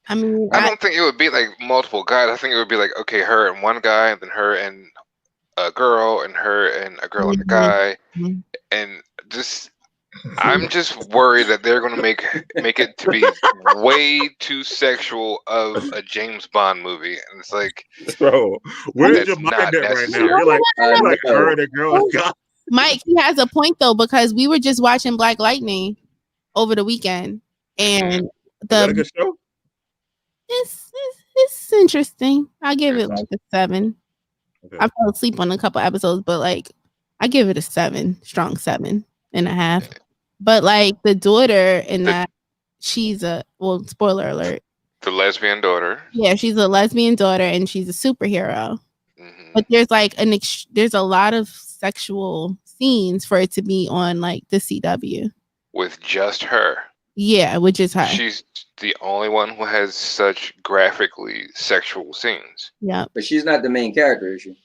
S6: I mean,
S3: I don't think it would be like multiple guys. I think it would be like, okay, her and one guy, and then her and a girl, and her and a girl and a guy,
S6: Mhm.
S3: and just I'm just worried that they're gonna make it to be way too sexual of a James Bond movie, and it's like,
S5: Bro, where's
S3: that's
S5: your mind
S3: not
S5: at right now?
S3: necessary.
S5: You're like,
S4: I know.
S5: her and a girl. And God.
S6: Mike, he has a point though, because we were just watching Black Lightning over the weekend, and
S5: Is that a good show?
S6: it's interesting. I give it like a 7.
S5: Okay.
S6: I fell asleep on a couple episodes, but like I give it a 7, strong 7.5. But like the daughter in that, she's spoiler alert.
S3: The lesbian daughter.
S6: Yeah, she's a lesbian daughter and she's a superhero.
S3: Mhm.
S6: But there's like there's a lot of sexual scenes for it to be on like the CW.
S3: With just her.
S6: Yeah, which is her.
S3: She's the only one who has such graphically sexual scenes.
S6: Yeah.
S4: But she's not the main character, is she?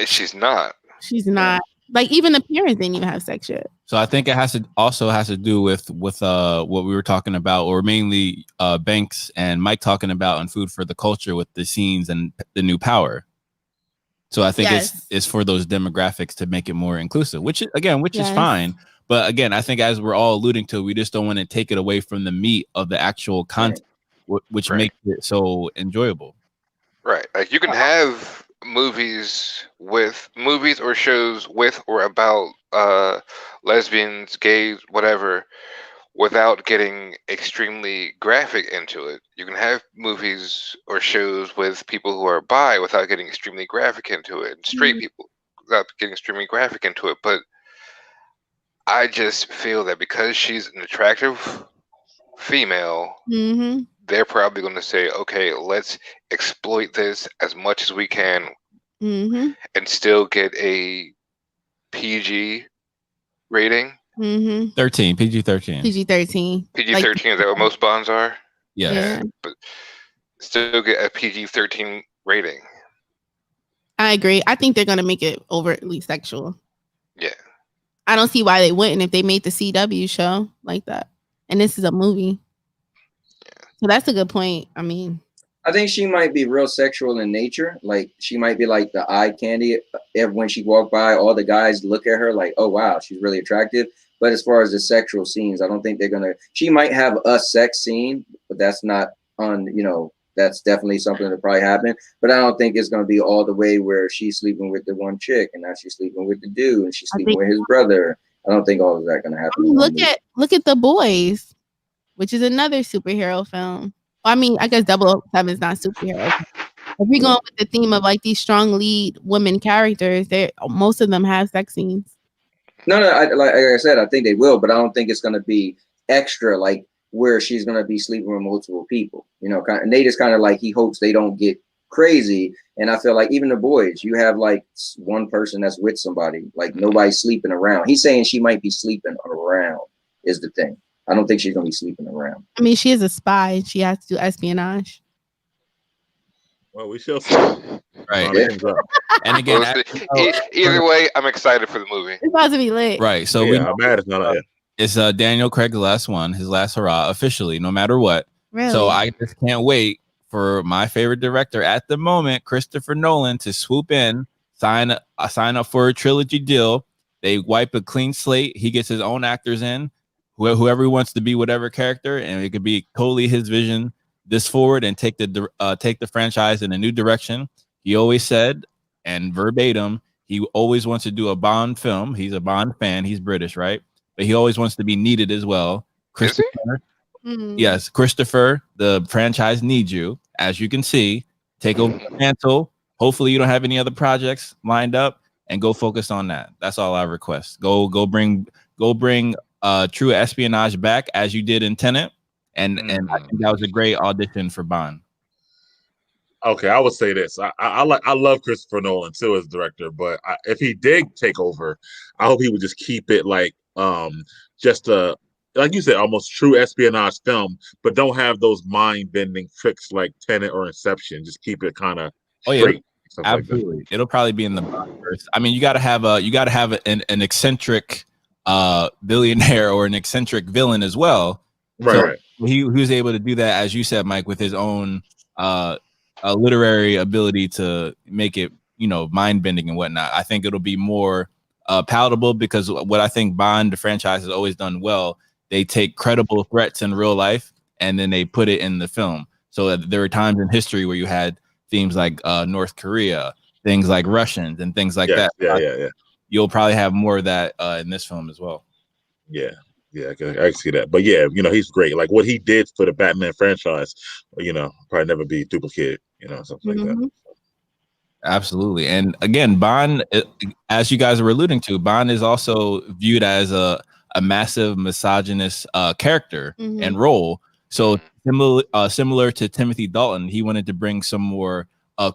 S3: She's not.
S6: She's not. Like even the parents didn't even have sex yet.
S2: So I think it has to do with what we were talking about, or mainly Banks and Mike talking about on Food for the Culture with the scenes and the new power. So I think it's for those demographics to make it more inclusive, which is fine. But again, I think as we're all alluding to, we just don't want to take it away from the meat of the actual content, which makes it so enjoyable.
S3: Right. Like you can have movies or shows with or about lesbians, gays, whatever, without getting extremely graphic into it. You can have movies or shows with people who are bi without getting extremely graphic into it, and straight people without getting extremely graphic into it. But I just feel that because she's an attractive female, they're probably going to say, okay, let's exploit this as much as we can and still get a PG rating.
S2: PG-13.
S6: PG-13.
S3: PG-13, is that what most Bonds are?
S2: Yeah.
S3: But still get a PG-13 rating.
S6: I agree. I think they're going to make it overtly sexual.
S3: Yeah.
S6: I don't see why they wouldn't if they made the CW show like that. And this is a movie.
S3: Yeah.
S6: So that's a good point. I mean,
S4: I think she might be real sexual in nature. Like she might be like the eye candy. When she walked by, all the guys look at her like, oh, wow, she's really attractive. But as far as the sexual scenes, I don't think they're going to. She might have a sex scene, but that's not that's definitely something that probably happened. But I don't think it's going to be all the way where she's sleeping with the one chick and now she's sleeping with the dude and she's sleeping with his brother. I don't think all of that going to happen.
S6: I mean, look at The Boys, which is another superhero film. I mean, I guess 007 is not superhero. If we're going with the theme of like these strong lead women characters, most of them have sex scenes.
S4: No, like I said, I think they will, but I don't think it's going to be extra like where she's going to be sleeping with multiple people, and they just kind of like, he hopes they don't get crazy. And I feel like even The Boys, you have like one person that's with somebody, like nobody's sleeping around. He's saying she might be sleeping around is the thing. I don't think she's going to be sleeping around.
S6: I mean, she is a spy. She has to do espionage.
S5: Well, we shall see.
S2: Right. And again,
S3: either way, I'm excited for the movie.
S6: It's about to be lit.
S2: Right. So
S5: I'm mad it's not yet.
S2: It's Daniel Craig's last one, his last hurrah, officially, no matter what.
S6: Really?
S2: So I just can't wait for my favorite director at the moment, Christopher Nolan, to swoop in, sign up for a trilogy deal. They wipe a clean slate. He gets his own actors in, whoever wants to be whatever character, and it could be totally his vision this forward and take the franchise in a new direction. He always said, and verbatim, he always wants to do a Bond film. He's a Bond fan. He's British, right? But he always wants to be needed as well. Yes, Christopher, the franchise needs you. As you can see, take over the mantle. Hopefully, you don't have any other projects lined up, and go focus on that. That's all I request. Go bring true espionage back as you did in Tenet, and I think that was a great audition for Bond.
S5: Okay, I would say this. I love Christopher Nolan too as director, but if he did take over, I hope he would just keep it like just a, like you said, almost true espionage film, but don't have those mind bending tricks like Tenet or Inception. Just keep it kind of straight.
S2: Absolutely, like it'll probably be in the Bond-verse. I mean, you got to have an eccentric billionaire or an eccentric villain as well.
S5: Right.
S2: He was able to do that, as you said, Mike, with his own a literary ability to make it, mind bending and whatnot. I think it'll be more palatable, because what I think Bond, the franchise, has always done well, they take credible threats in real life and then they put it in the film. So there were times in history where you had themes like North Korea, things like Russians, and things like that.
S5: Yeah.
S2: You'll probably have more of that in this film as well.
S5: Yeah, I can see that. But yeah, he's great. Like what he did for the Batman franchise, probably never be duplicated, something like that.
S2: Absolutely. And again, Bond, as you guys were alluding to, Bond is also viewed as a massive misogynist character and role. So similar to Timothy Dalton, he wanted to bring some more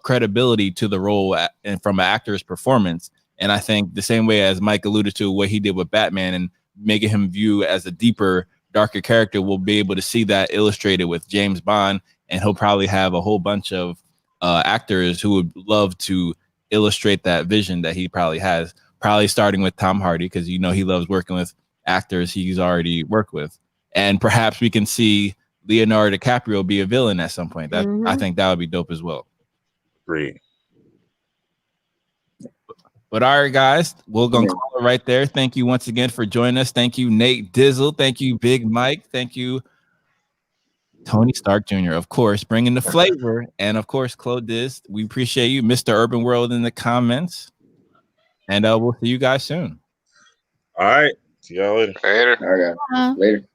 S2: credibility to the role and from an actor's performance. And I think the same way as Mike alluded to what he did with Batman and making him view as a deeper, darker character, we'll be able to see that illustrated with James Bond. And he'll probably have a whole bunch of actors who would love to illustrate that vision that he probably has, probably starting with Tom Hardy, because he loves working with actors he's already worked with. And perhaps we can see Leonardo DiCaprio be a villain at some point. That I think that would be dope as well.
S5: Great.
S2: But all right, guys, we're going to call it right there. Thank you once again for joining us. Thank you, Nate Dizzle. Thank you, Big Mike. Thank you, Tony Stark Jr., of course, bringing the flavor. And, of course, Chloé Diz. We appreciate you, Mr. Urban World, in the comments. And we'll see you guys soon.
S5: All right. See y'all later.
S3: Later.
S4: All right. Later.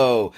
S7: Oh.